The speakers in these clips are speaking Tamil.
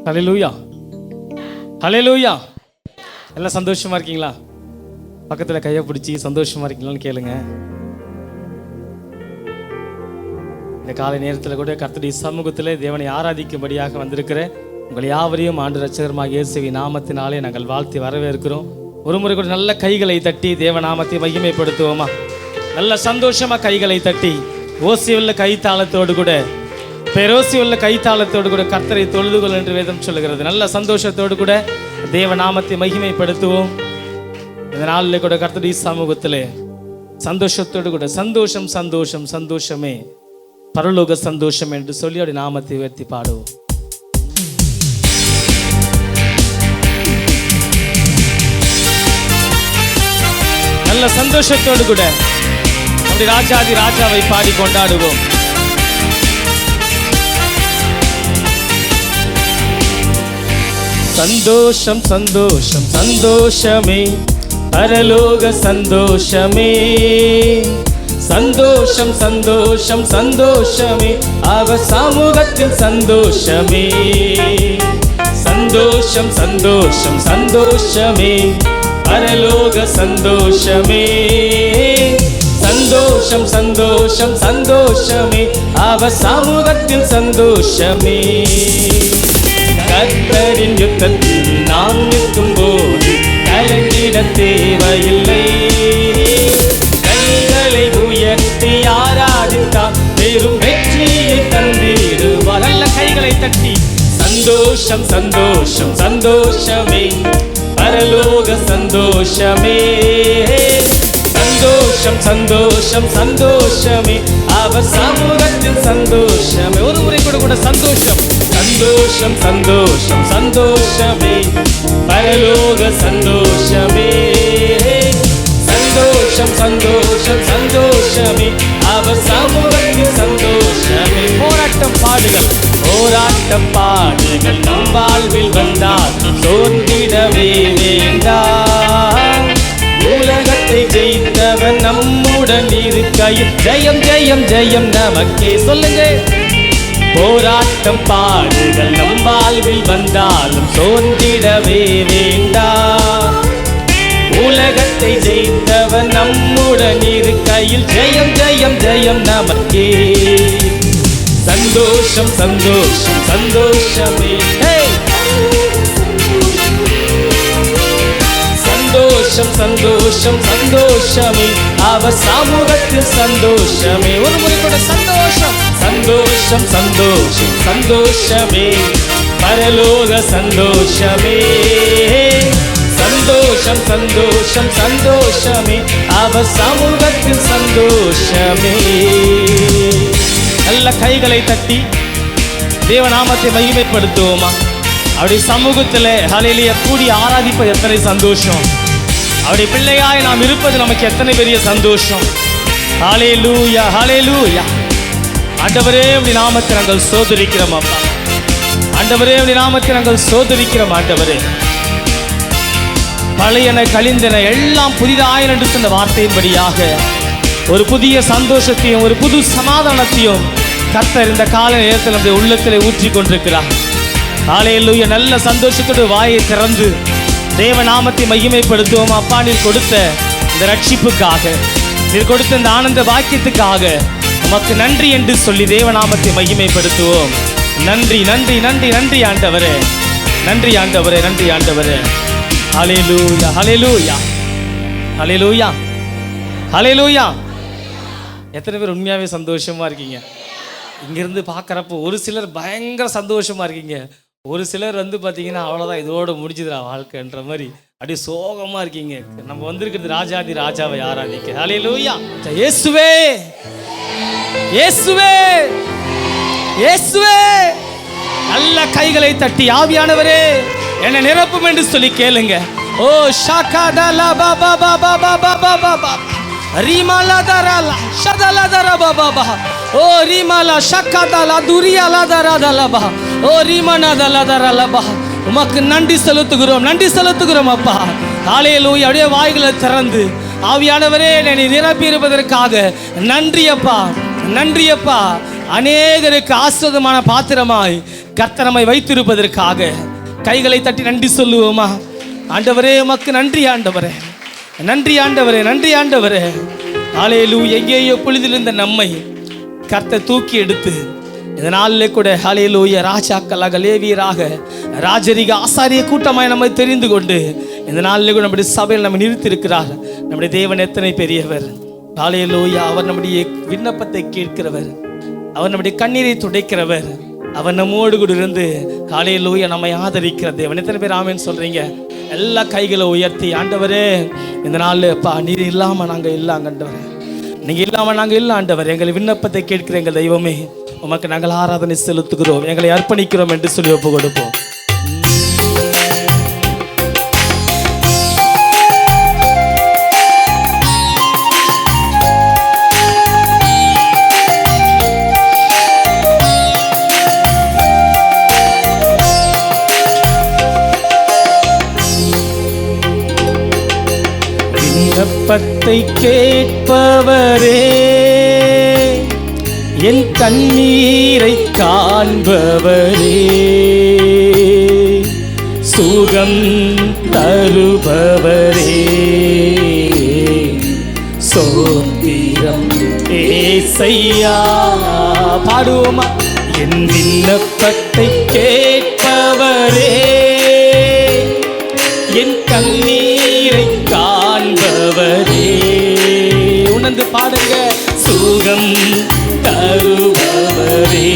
ஹல்லேலூயா, ஹல்லேலூயா. எல்லாம் சந்தோஷமா இருக்கீங்களா? பக்கத்தில் கையை பிடிச்சி சந்தோஷமா இருக்கீங்களான்னு கேளுங்க. இந்த காலை நேரத்தில் கூட கர்த்தருடைய சமூகத்தில் தேவனை ஆராதிக்கும்படியாக வந்திருக்கிற உங்கள் யாவரையும் ஆண்டு இரட்சகருமாகிய இயேசுவின் நாமத்தினாலே நாங்கள் வாழ்த்தி வரவேற்கிறோம். ஒரு முறை கூட நல்ல கைகளை தட்டி தேவ நாமத்தை மகிமைப்படுத்துவோமா? நல்ல சந்தோஷமா கைகளை தட்டி ஓசி உள்ள கைத்தாளத்தோடு கூட, பெரோசி உள்ள கைத்தாளத்தோடு கூட கர்த்தரை தொழுதுகொள் என்று வேதம் சொல்லுகிறது. நல்ல சந்தோஷத்தோடு கூட தேவ நாமத்தை மகிமைப்படுத்துவோம். இந்த நாளில் கூட கர்த்தருடைய சமூகத்திலே சந்தோஷத்தோடு கூட சந்தோஷம் சந்தோஷம் சந்தோஷமே பரலோக சந்தோஷம் என்று சொல்லி அவருடைய நாமத்தை உயர்த்தி பாடுவோம். நல்ல சந்தோஷத்தோடு கூட நம்முடைய ராஜாதி ராஜாவை பாடி கொண்டாடுவோம். சந்தோஷம் சந்தோஷம் சந்தோஷமே பரலோக சந்தோஷமே, சந்தோஷம் சந்தோஷம் சந்தோஷமே அவர் சமூகத்தில் சந்தோஷமே, சந்தோஷம் சந்தோஷம் சந்தோஷமே பரலோக சந்தோஷமே, சந்தோஷம் சந்தோஷம் சந்தோஷமே அவர் சமூகத்தில் சந்தோஷமே. கர்த்தரின் யுத்தத்தில் நாம் நிற்கும் போது கலங்கிட தேவையில்லை, கைகளை உயர்த்தி ஆராதித்தால் பெரும் வெற்றியை தந்திடுவார். நல்ல கைகளை தட்டி சந்தோஷம் சந்தோஷம் சந்தோஷமே பரலோக சந்தோஷமே, சந்தோஷம் சந்தோஷம் சந்தோஷமே அவர் சமூகத்தில் சந்தோஷமே. ஒரு முறை கூட கூட சந்தோஷம் சந்தோஷம் சந்தோஷம் சந்தோஷமே பரலோக சந்தோஷமே, சந்தோஷம் சந்தோஷம் சந்தோஷமே அவர் சமூகத்தில் சந்தோஷமே. போராட்டம் பாடுகள் போராட்டம் பாடுகள் நம் வாழ்வில் வந்தால் சோர்ந்திடவே வேண்டாம், உலகத்தை ஜெயித்தவன் நம்முடன் இருக்கையில் ஜெயம் ஜெயம் ஜெயம் நமக்கே. சொல்லுங்க, போராட்டம் பாடுகள் நம் வாழ்வில் வந்தாலும் சோர்ந்திடவே வேண்டாம், உலகத்தை ஜெயித்தவன் நம்முடன் இருக்கையில் ஜெயம் ஜெயம் ஜெயம் நமக்கே. சந்தோஷம் சந்தோஷம் சந்தோஷமே, சந்தோஷம் சந்தோஷம் சந்தோஷமே அவர் சமூகத்தில் சந்தோஷமே. ஒரு முறை கூட சந்தோஷம் சந்தோஷம் சந்தோஷம் சந்தோஷமே பரலோக சந்தோஷமே, சந்தோஷம் சந்தோஷம் சந்தோஷமே அவர் சமூகத்தில் சந்தோஷமே. நல்ல கைகளை தட்டி தேவநாமத்தை மகிமைப்படுத்துவோமா? அவருடைய சமூகத்தில் ஹல்லேலூயா கூடி ஆராதிப்பது எத்தனை சந்தோஷம், அவருடைய பிள்ளையாய் நாம் இருப்பது நமக்கு எத்தனை பெரிய சந்தோஷம். ஹல்லேலூயா ஹல்லேலூயா. ஆண்டவரே உம்முடைய நாமத்தை நாங்கள் சோதரிக்கிறோம் அப்பா, ஆண்டவரே உம்முடைய நாமத்தை நாங்கள் சோதரிக்கிறோம். ஆண்டவரே பழையன கழிந்தன எல்லாம் புதிதாயின என்று சொன்ன வார்த்தையின்படியாக ஒரு புதிய சந்தோஷத்தையும் ஒரு புது சமாதானத்தையும் கர்த்தர் இந்த கால நேரத்தில் நம்முடைய உள்ளத்தில் ஊற்றி கொண்டிருக்கிறார். ஹல்லேலூயா. நல்ல சந்தோஷத்தோடு வாயை திறந்து தேவ நாமத்தை மகிமைப்படுத்துவோம். அப்பா, நீர் கொடுத்த இந்த ரட்சிப்புக்காக, நீர் கொடுத்த இந்த ஆனந்த வாக்கியத்துக்காக உமக்கு நன்றி என்று சொல்லி தேவ நாமத்தை மகிமைப்படுத்துவோம். நன்றி நன்றி நன்றி நன்றி ஆண்டவரே, நன்றி ஆண்டவரே, நன்றி ஆண்டவரே. ஹல்லேலூயா ஹல்லேலூயா ஹல்லேலூயா ஹல்லேலூயா. எத்தனை பேர் உண்மையாகவே சந்தோஷமா இருக்கீங்க? இங்கிருந்து பார்க்குறப்போ ஒரு சிலர் பயங்கர சந்தோஷமா இருக்கீங்க, ஒரு சிலர் வந்து பார்த்தீங்கன்னா அவ்வளோதான் இதோட முடிஞ்சுதுடா வாழ்க்கைன்ற மாதிரி அப்படியே சோகமாக இருக்கீங்க. நம்ம வந்திருக்கிறது ராஜாதி ராஜாவை ஆராதிக்க. ஹல்லேலூயா. இயேசுவே இயேசுவே இயேசுவே. நல்ல கைகளை தட்டி ஆவியானவரே என்னை நிரப்பும் என்று சொல்லி கேளுங்க. ஓ ஷாகாதலா பாபா பாபா பாபா பாபா ரீமாலா தரலா ஷதலா தர பாபா பா. ஓ ரீமாலா ஷக்காதலா துரியாலா தரதலா பா. ஓ ரீமானா தலா தரலா பா. உமக்கு நன்றி செலுத்துகிறோம், நன்றி செலுத்துகிறோம் அப்பா. ஹல்லேலூயா. அப்படியே வாய்களை திறந்து ஆவியானவரே என்னை நிரப்பி இருப்பதற்காக நன்றி அப்பா, நன்றி அப்பா. அநேகருக்கு ஆசீர்வாதமான பாத்திரமாய் கர்த்தர் நம்மை வைத்திருப்பதற்காக கைகளை தட்டி நன்றி சொல்லுவோமா? ஆண்டவரே உமக்கு நன்றி ஆண்டவரே, நன்றி ஆண்டவரே, நன்றி ஆண்டவரே. ஹல்லேலூயா. எங்கேயோ பொழுதிலிருந்த நம்மை கர்த்தர் தூக்கி எடுத்து இந்த நாளிலே கூட ஹல்லேலூயா ராஜாக்களாக, லேவியராக, ராஜரிக ஆசாரிய கூட்டமாய் நம்மை தெரிந்து கொண்டு இந்த நாளிலே கூட நம்முடைய சபையில் நம்ம நிறுத்தியிருக்கிறார். நம்முடைய தேவன் எத்தனை பெரியவர். ஹல்லேலூயா. அவர் நம்முடைய விண்ணப்பத்தை கேட்கிறவர், அவர் நம்முடைய கண்ணீரை துடைக்கிறவர், அவர் நம்மோடு கூட இருந்து ஹல்லேலூயா நம்மை ஆதரிக்கிற தேவன். எத்தனை பேர் ஆமென் சொல்றீங்க? எல்லா கைகளை உயர்த்தி, ஆண்டவரே இந்த நாள் அப்பா நீர் இல்லாமல் நாங்கள் இல்லை ஆண்டவரே, நீங்கள் இல்லாமல் நாங்கள் இல்லை ஆண்டவர், எங்கள் விண்ணப்பத்தை கேட்கிற எங்கள் தெய்வமே உமக்கு நாங்கள் ஆராதனை செலுத்துகிறோம், எங்களை அர்ப்பணிக்கிறோம் என்று சொல்லி ஒப்பு கொடுப்போம். விண்ணப்பத்தை கேட்பவரே, என் கண்ணீரை காண்பவரே, சுகம் தருபவரே, சோத்திரம் ஏசையா. பாடுவோமா? என் விண்ணப்பத்தை கேட்பவரே, என் கண்ணீரை காண்பவரே, உணர்ந்து பாடுங்க. சுகம் தருபவரே,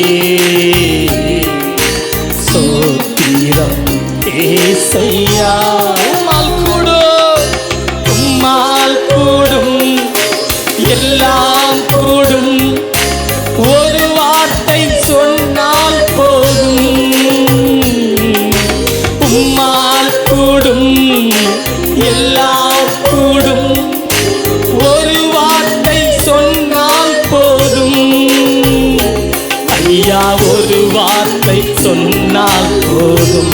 சோத்திரம் ஏசையா. உம்மால் கூடும், உம்மால் கூடும், எல்லாம் கூடும், ஒரு வார்த்தை சொன்னால் போதும். உம்மால் கூடும், எல்லாம் கூடும், ஒரு வார்த்தை சொன்னால் போதும். ஐயா ஒரு வார்த்தை சொன்னால் போதும்,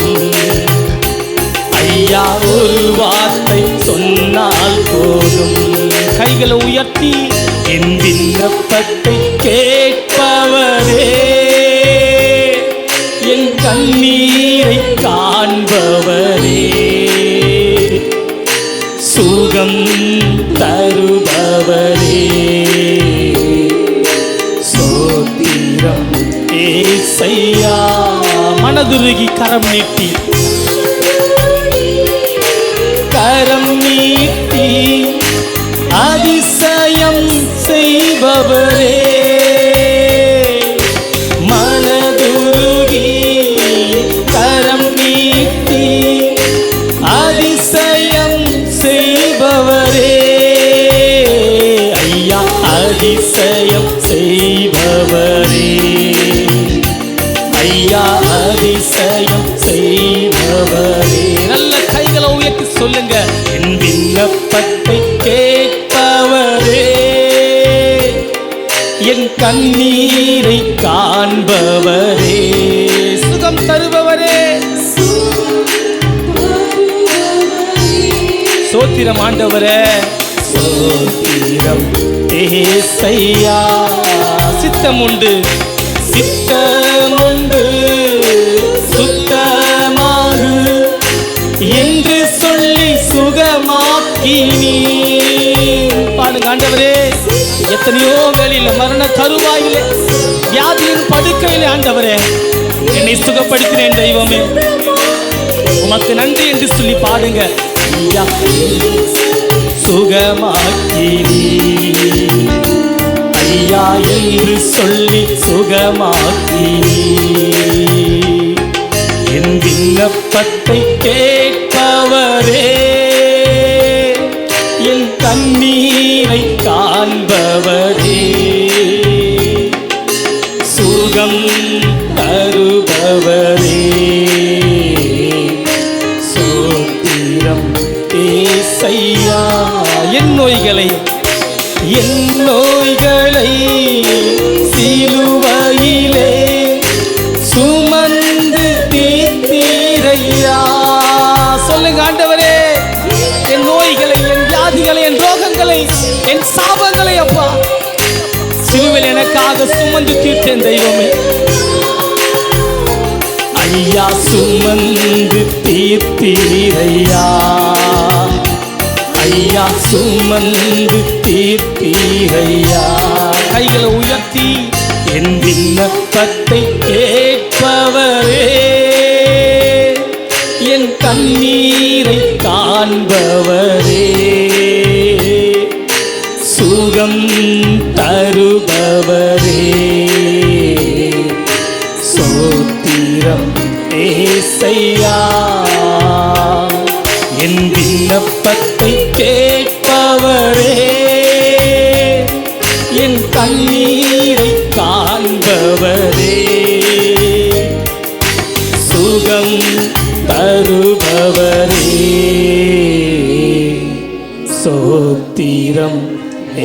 ஐயா ஒரு வார்த்தை சொன்னால் போதும். கைகளை உயர்த்தி, என் விண்ணப்பத்தை கேட்பவரே, என் கண்ணீரை காண்பவரே, சுகம் தருபவரே, சோத்திரம் ஏசையா. மனதுருகி கரம் நீட்டி, கரம் நீட்டி அதிசயம் செய்பவரே, மனதுருகி கரம் நீட்டி அதிசயம் செய்பவரே, ஐயா அதிசயம் செய்பவரே, ஐயா அதிசயம் செய்பவரே. நல்ல கைகளை உயர்த்தி சொல்லுங்க. என் விண்ணப்பத்தை கேட்பவரே, என் கண்ணீரை காண்பவரே, சுகம் தருபவரே, சோத்திரம் ஆண்டவரே, சோத்திரம் ஏசையா. சித்தம் உண்டு, சித்தம் உண்டு, சுத்தமாகு என்று சொல்லி சுகமாக்கினீ. பாடுங்க ஆண்டவரே. எத்தனையோ வேளையில மரண தருவாயிலே, வியாதியின் படுக்கையிலே ஆண்டவரே என்னை சுகப்படுத்தினேன் தெய்வமே, உமக்கு நன்றி என்று சொல்லி பாடுங்க. ஐயா சுகமாக்கினீ, ஐயா என்று சொல்லி சுகமாக்கினீ. என் விண்ணப்பத்தை கேட்பவரே, என் கண்ணீரை காண்பவரே, சுகம் தருபவரே, சோத்திரம் ஏசையா. என் நோய்களை சிலுவையிலே சுமந்து தீர்த்தீரையா. சொல்லுங்க ஆண்டவரே, என் நோய்களை, என் வியாதிகளை, என் ரோகங்களை, என் சாபங்களை அப்பா சிலுவையில் எனக்காக சுமந்து தீர்த்தேன் தெய்வமே. ஐயா சுமந்து தீர்த்தீரையா, ஐயா சுமந்து தீர்த்தீரையா. கைகளை உயர்த்தி என் விண்ணப்பத்தை கேட்பவரே, என் கண்ணீரை காண்பவரே, சுகம் தருபவரே, சோத்திரம் ஏசையா. என் விண்ணப்பத்தை கேட்பவரே, என் கண்ணீரை காண்பவரே, சுகம் தருபவரே, சோத்திரம்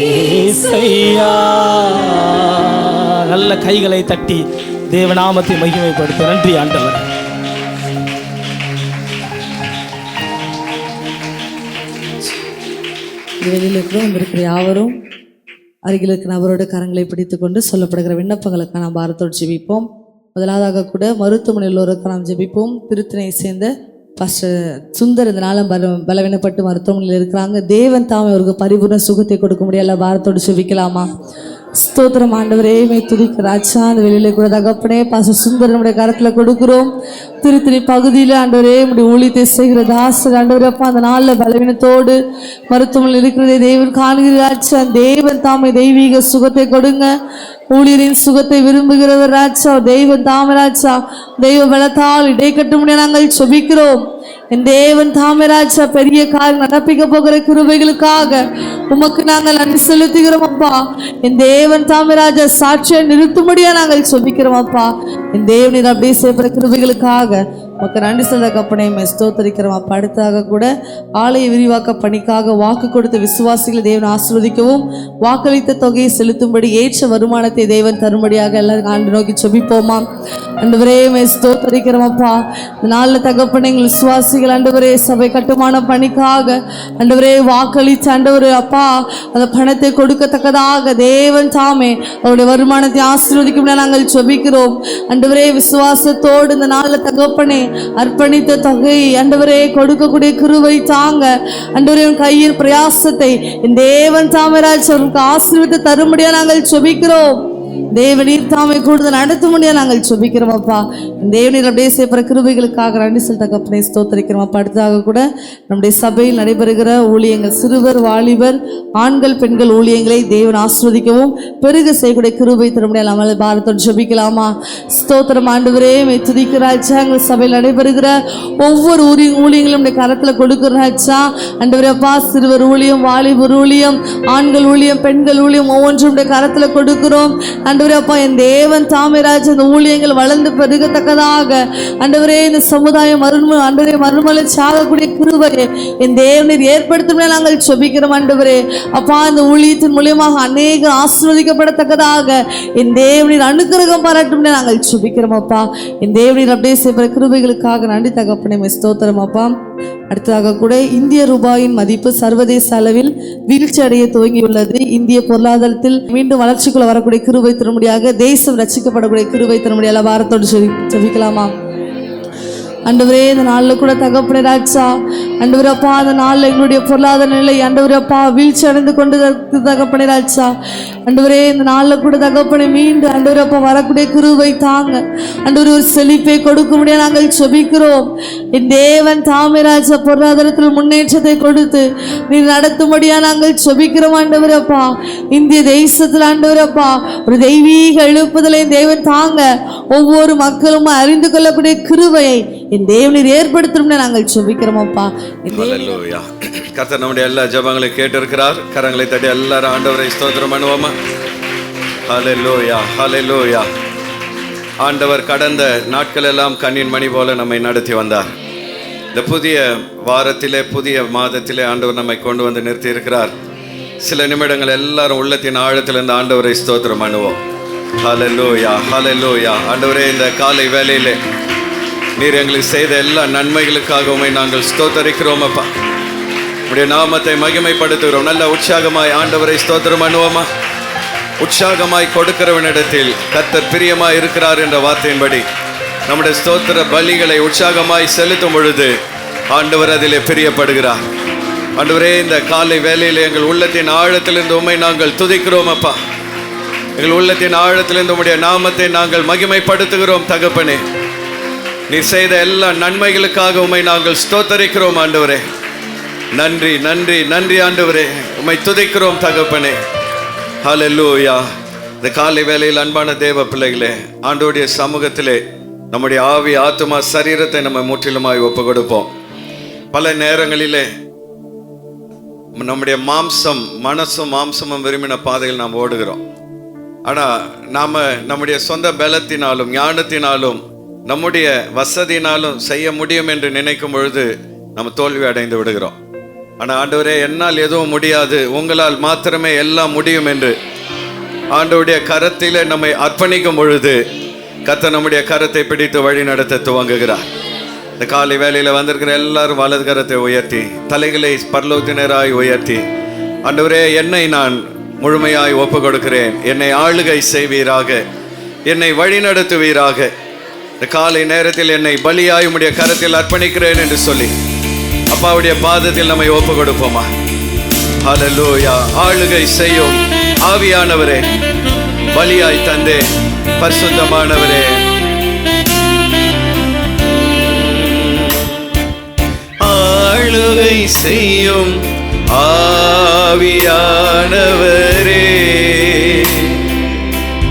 ஏசையா. நல்ல கைகளை தட்டி தேவநாமத்தை மகிமைப்படுத்த நன்றி ஆண்டவர். வெளியில் இருக்கிற யாவரும் அருகில் இருக்கிற நபரோட கரங்களை பிடித்துக் கொண்டு சொல்லப்படுகிற விண்ணப்பங்களுக்கு நாம் பாரத்தோடு ஜெபிப்போம். முதலாவதாக கூட மருத்துவமனையில் உள்ளவருக்கு நாம் ஜெபிப்போம். திருத்தணியை சேர்ந்த பாஸ்டர் சுந்தர் இந்த நாளும் பலவீனப்பட்டு மருத்துவமனையில் இருக்கிறாங்க. தேவன் தாமே அவருக்கு பரிபூர்ண சுகத்தை கொடுக்க முடியல. பாரத்தோடு ஜெபிக்கலாமா? ஸ்தோத்திரம் ஆண்டவரே, மே துதிக்க ராஜா. அந்த வெளியில கூட தகப்பனே பாஸ்டர் சுந்தர் நம்முடைய கரத்தில் கொடுக்குறோம். திருத்தணி பகுதியில் ஆண்டவரே நம்முடைய ஊழியத்தை செய்கிற தாசர் ஆண்டவரே அப்பா அந்த நாளில் பலவீனத்தோடு மருத்துவமனையில் இருக்கிறதே தேவன் காணுகிறாச்சா. தேவன் தாமே தெய்வீக சுகத்தை கொடுங்க. ஊழியரின் சுகத்தை விரும்புகிறவர் ராஜா. தெய்வன் தாமராஜா தெய்வ பலத்தால் இடைக்கட்ட முடிய நாங்கள் சொபிக்கிறோம். என் தேவன் தாமராஜா பெரிய காரியம் நடப்பிக்க போகிற கிருபைகளுக்காக உமக்கு நாங்கள் நன்றி செலுத்துகிறோம் அப்பா. என் தேவன் தாமராஜா சாட்சியை நிறுத்தும்படியா நாங்கள் சொபிக்கிறோம் அப்பா. என் தேவனின் அப்படியே செய்யப்படுற கிருபைகளுக்காக உமக்கு நன்றி சொல்ல கப்பனை ஸ்தோத்தரிக்கிறோம் அப்பா. அடுத்தாக கூட ஆலய விரிவாக்க பணிக்காக வாக்கு கொடுத்த விசுவாசிகளை தேவன் ஆசீர்வதிக்கவும் வாக்களித்த தொகையை செலுத்தும்படி ஏற்ற வருமானத்தை தேவன் தரும்படியாக எல்லாரும் ஆண்டு நோக்கி சொபிப்போமா. ஆண்டவரே ஸ்தோத்தரிக்கிறோம் அப்பா. இந்த நாளில் தகப்பனை எங்கள் விசுவாசிகள் ஆண்டவரே சபை கட்டுமான பணிக்காக ஆண்டவரே வாக்களித்து ஆண்டவரே அப்பா அந்த பணத்தை கொடுக்கத்தக்கதாக தேவன் தாமே அவருடைய வருமானத்தை ஆசீர்வதிக்கும் நாங்கள் சொபிக்கிறோம். ஆண்டவரே விசுவாசத்தோடு இந்த நாளில் தகப்பனே அர்ப்பணித்த தொகை ஆண்டவரே கொடுக்கக்கூடிய கிருபை தாங்க. ஆண்டவரே கையின் பிரயாசத்தை என் தேவன் தாமராஜ் அவருக்கு ஆசீர்வதித்து தரும்படியா நாங்கள் சொபிக்கிறோம். தேவனீர் தாமை கூடுதல் நடத்த முடியாது நாங்கள் சொபிக்கிறோம் அப்பா. தேவனீர் அப்படியே செய்யப்படுற கிருபைகளுக்காக நன்றி செலுத்த தகப்பனை ஸ்தோத்தரிக்கிறோம் அப்பா. அடுத்ததாக கூட நம்முடைய சபையில் நடைபெறுகிற ஊழியங்கள் சிறுவர் வாலிபர் ஆண்கள் பெண்கள் ஊழியங்களை தேவன் ஆஸ்வதிக்கவும் பெருக செய்யக்கூடிய கிருபை தர முடியாது நம்மளை பாரத்தோடு சொபிக்கலாமா? ஸ்தோத்திரம் ஆண்டவரே துதிக்கிறாச்சா. எங்கள் சபையில் நடைபெறுகிற ஒவ்வொரு ஊழியங்களும் நம்முடைய கரத்தில் கொடுக்கிறாச்சா. ஆண்டவரே அப்பா சிறுவர் ஊழியம் வாலிபர் ஊழியம் ஆண்கள் ஊழியம் பெண்கள் ஊழியம் ஒவ்வொன்றும் கரத்தில் கொடுக்கிறோம். ஆண்டவரே அப்பா என் தேவன் தாமராஜ் இந்த ஊழியங்கள் வளர்ந்து பெருகத்தக்கதாக ஆண்டவரே இந்த சமுதாயம் ஆண்டவரே மறுமலர்ச்சி ஆகக்கூடிய கிருபையை என் தேவனீர் ஏற்படுத்தும் நாங்கள் சொபிக்கிறோம். ஆண்டவரே அப்பா இந்த ஊழியத்தின் மூலியமாக அநேக ஆசீர்வதிக்கப்படத்தக்கதாக என் தேவனீர் அனுக்கிரகம் பாராட்டும் நாங்கள் சொபிக்கிறோம் அப்பா. என் தேவனீர் அப்படியே செய்கிற கிருபைகளுக்காக நன்றி தகப்பனே ஸ்தோத்திரம் அப்பா. அடுத்ததாக கூட இந்திய ரூபாயின் மதிப்பு சர்வதேச அளவில் வீழ்ச்சி அடைய துவங்கியுள்ளது. இந்திய பொருளாதாரத்தில் மீண்டும் வளர்ச்சிக்குள்ள வரக்கூடிய கிருபை தரும்படியாக தேசம் ரட்சிக்கப்படக்கூடிய கிருபை தரும்படியாக வாரத்தோடு ஜெபிக்கலாமா? ஆண்டவரே இந்த நாளில் கூட தகப்பனே ராஜா ஆண்டவரே அப்பா அந்த நாளில் எங்களுடைய பொருளாதார நிலை ஆண்டவரே அப்பா வீழ்ச்சி அடைந்து கொண்டு தகப்பனே ராஜா ஆண்டவரே இந்த நாளில் கூட தகப்பனை மீண்டும் ஆண்டவரே அப்பா வரக்கூடிய கிருபை தாங்க. ஆண்டவரே ஒரு செழிப்பை கொடுக்க முடியாது நாங்கள் சொபிக்கிறோம். என் தேவன் தாமே ராஜா பொருளாதாரத்தில் முன்னேற்றத்தை கொடுத்து நீ நடத்தும்படியா நாங்கள் சொபிக்கிறோம். ஆண்டவரே அப்பா இந்திய தேசத்தில் ஆண்டவரே அப்பா ஒரு தெய்வீக எழுப்புதலை தேவன் தாங்க. ஒவ்வொரு மக்களும் அறிந்து கொள்ளக்கூடிய கிருபையை என் தேவனீர் ஏற்படுத்தணும்னு நாங்கள் சொபிக்கிறோம் அப்பா. கர்த்தர் நம்முடைய எல்லா ஜெபங்களை கேட்டிருக்கிறார். கரங்களை தட்டி எல்லாரும் ஆண்டவரை ஸ்தோத்திரம் பண்ணுவோமா? ஹல்லேலூயா ஹல்லேலூயா. ஆண்டவர் கடந்த நாட்கள் எல்லாம் கண்ணின் மணி போல நம்மை நடத்தி வந்தார். இந்த புதிய வாரத்திலே புதிய மாதத்திலே ஆண்டவர் நம்மை கொண்டு வந்து நிறுத்தி இருக்கிறார். சில நிமிடங்கள் எல்லாரும் உள்ளத்தின் ஆழத்திலிருந்து ஆண்டவரை ஸ்தோத்திரம் பண்ணுவோம். ஹல்லேலூயா ஹல்லேலூயா. ஆண்டவரே இந்த காலை வேளையிலே நீர் எங்களுக்கு செய்த எல்லா நன்மைகளுக்காகவுமே நாங்கள் ஸ்தோத்தரிக்கிறோம் அப்பா. உடைய நாமத்தை மகிமைப்படுத்துகிறோம். நல்ல உற்சாகமாய் ஆண்டவரை ஸ்தோத்திரம் பண்ணுவோமா? உற்சாகமாய் கொடுக்கிறவனிடத்தில் கர்த்தர் பிரியமாய் இருக்கிறார் என்ற வார்த்தையின்படி நம்முடைய ஸ்தோத்திர பலிகளை உற்சாகமாய் செலுத்தும் பொழுது ஆண்டவர் அதிலே பிரியப்படுகிறார். ஆண்டவரே, இந்த காலை வேளையில் எங்கள் உள்ளத்தின் ஆழத்திலிருந்து உம்மை நாங்கள் துதிக்கிறோம் அப்பா. எங்கள் உள்ளத்தின் ஆழத்திலிருந்து உம்முடைய நாமத்தை நாங்கள் மகிமைப்படுத்துகிறோம் தகப்பனே. நீ செய்த எல்லா நன்மைகளுக்காக உம்மை நாங்கள் ஸ்தோத்தரிக்கிறோம் ஆண்டவரே. நன்றி நன்றி நன்றி ஆண்டவரே, உம்மை துதிக்கிறோம் தகப்பனே. ஹல்லேலூயா. இந்த காலை வேளையில் அன்பான தேவ பிள்ளைகளே, ஆண்டவருடைய சமூகத்திலே நம்முடைய ஆவி, ஆத்துமா, சரீரத்தை நம்ம முற்றிலுமாய் ஒப்பு கொடுப்போம். பல நேரங்களிலே நம்முடைய மனசும் மாம்சமும் விரும்பின பாதையில் நாம் ஓடுகிறோம். ஆனால் நாம் நம்முடைய சொந்த பலத்தினாலும் ஞானத்தினாலும் நம்முடைய வசதியினாலும் செய்ய முடியும் என்று நினைக்கும் பொழுது நம்ம தோல்வி அடைந்து விடுகிறோம். ஆனால் ஆண்டவரே, என்னால் எதுவும் முடியாது, உங்களால் மாத்திரமே எல்லாம் முடியும் என்று ஆண்டவருடைய கரத்திலே நம்மை அர்ப்பணிக்கும் பொழுது கர்த்தர் நம்முடைய கரத்தை பிடித்து வழி நடத்த துவங்குகிறார். இந்த காலை வேளையில் வந்திருக்கிற எல்லாரும் வலது கரத்தை உயர்த்தி, தலைகளை பரலோகத்தினராய் உயர்த்தி, ஆண்டவரே, என்னை நான் முழுமையாய் ஒப்பு கொடுக்கிறேன், என்னை ஆளுகை செய்வீராக, என்னை வழி நடத்துவீராக. இந்த காலை நேரத்தில் என்னை பலியாய் உம்முடைய கரத்தில் அர்ப்பணிக்கிறேன் என்று சொல்லி அப்பாவுடைய பாதத்தில் நம்மை ஒப்பு கொடுப்போமா? ஹல்லேலூயா. ஆளுகை செய்யும் ஆவியானவரே, பலியாய் தந்தே பரிசுத்தமானவரே, ஆளுகை செய்யும் ஆவியானவரே,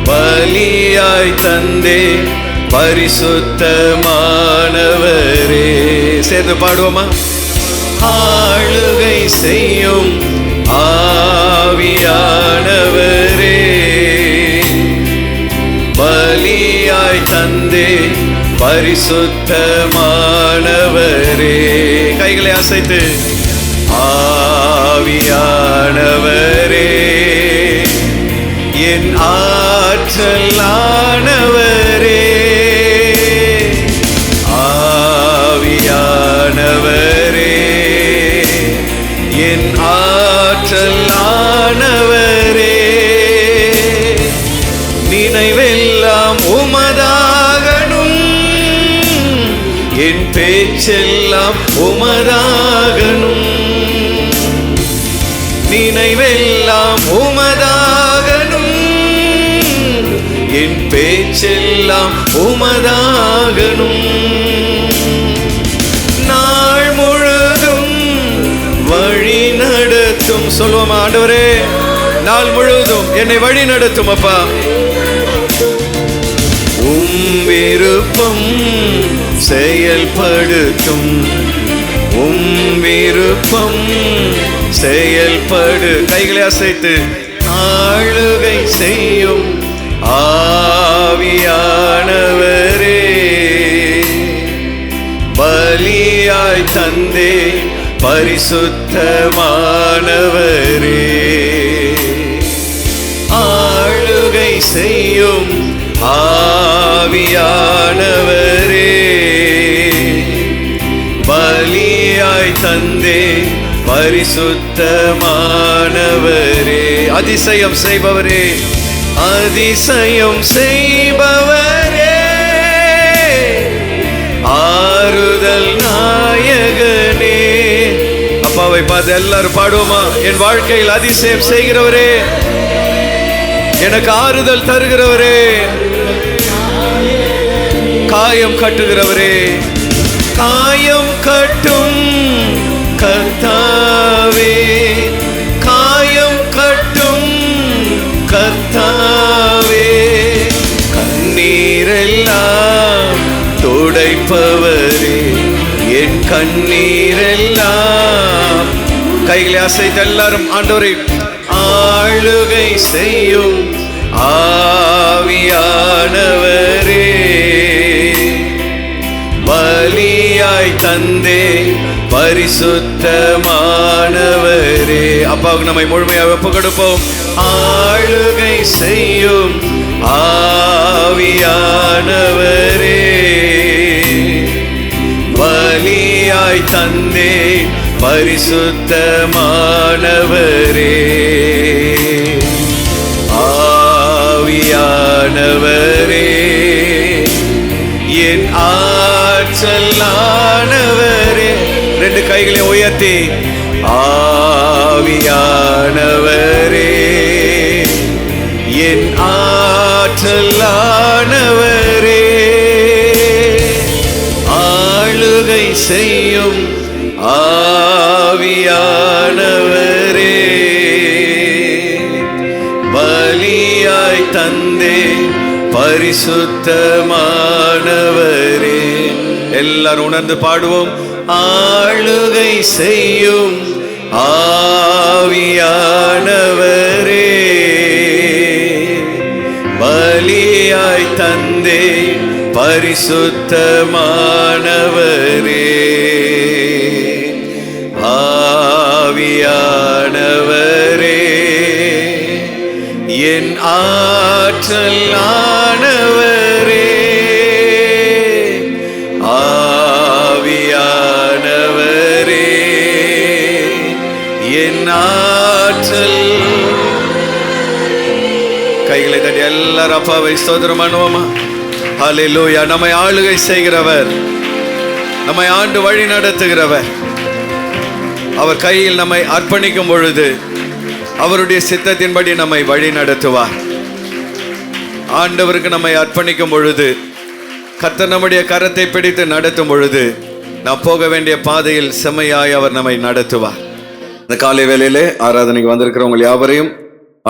பலியாய் தந்தே பரிசுத்தமானவரே. சேர்ந்து பாடுவோமா? ஆளுகை செய்யும் ஆவியானவரே, பலியாய் தந்தே பரிசுத்தமானவரே. கைகளை அசைத்து, ஆவியானவரே, என் ஆற்றலானவரே, ஆவியானவரே, என் ஆற்றலானவரே, நினைவெல்லாம் உமதாகணும், என் பேச்செல்லாம் உமதாகணும், நினைவெல்லாம் உமதாகணும், என் பேச்செல்லாம் உமதாகணும். நாள் முழுதும் வழி நடத்தும். சொல்லுவோம், ஆண்டவரே, நாள் முழுவதும் என்னை வழி நடத்தும் அப்பா. விருப்பம் செயல்படுத்தும், விருப்பம் செயல்படு. கைகளை அசைத்து, ஆளுகை செய்யும் ஆவியானவரே, பலியாய் தந்தே பரிசுத்தமானவரே, ஆளுகை செய்யும் ஆவியானவரே, பலியாய் தந்தே பரிசுத்தமானவரே, அதிசயம் செய்பவரே, அதிசயம் செய்பவரே, ஆறுதல் நாயகனே. அப்பாவை பார்த்து எல்லாரும் பாடுவோமா? என் வாழ்க்கையில் அதிசயம் செய்கிறவரே, எனக்கு ஆறுதல் தருகிறவரே, காயம் கட்டுகிறவரே, காயம் கட்டும் கர்த்தாவே, காயம் கட்டும் கர்த்தாவே, கண்ணீரெல்லாம் துடைப்பவரே, என் கண்ணீரெல்லாம். கைகளை அசைத்து எல்லாரும் ஆண்டவரை, ஆளுகை செய்யும் ஆவியானவரே, பலியாய் தந்தே பரிசுத்தமானவரே. அப்பாவுக்கு நம்மை முழுமையாக ஒப்பு கொடுப்போம். ஆளுகை செய்யும் ஆவியானவரே, பலியாய் தந்தே பரிசுத்தமானவரே, ஆவியானவரே, என் ஆற்றலானவரே. ரெண்டு கைகளை உயர்த்தி ஆவியானவரே, என் ஆற்றலானவரே, ஆளுகை செய்யும் ஆவியானவரே, பலியாய் தந்தே பரிசுத்தமானவரே. எல்லாரும் உணர்ந்து பாடுவோம். ஆளுகை செய்யும் ஆவியானவரே, பலியாய் தந்தே பரிசுத்தமானவரே, ஆவியானவரே, என் ஆற்றலானவரே, ஆவியானவரே, என் ஆற்றல். கைகளை தட்டி எல்லாரும் அப்பாவை ஸ்தோத்திரம் பண்ணுவோமா? ஹல்லேலூயா. நம்மை ஆளுகை செய்கிறவர், நம்மை ஆண்டு வழி நடத்துகிறவர், அவர் கையில் நம்மை அர்ப்பணிக்கும் பொழுது அவருடைய சித்தத்தின்படி நம்மை வழி நடத்துவார். ஆண்டவருக்கு நம்மை அர்ப்பணிக்கும் பொழுது, கர்த்தர் நம்முடைய கரத்தை பிடித்து நடத்தும் பொழுது, நாம் போக வேண்டிய பாதையில் செம்மையாய் அவர் நம்மை நடத்துவார். இந்த காலை வேளையிலே ஆராதனைக்கு வந்திருக்கிறவங்க யாவரையும்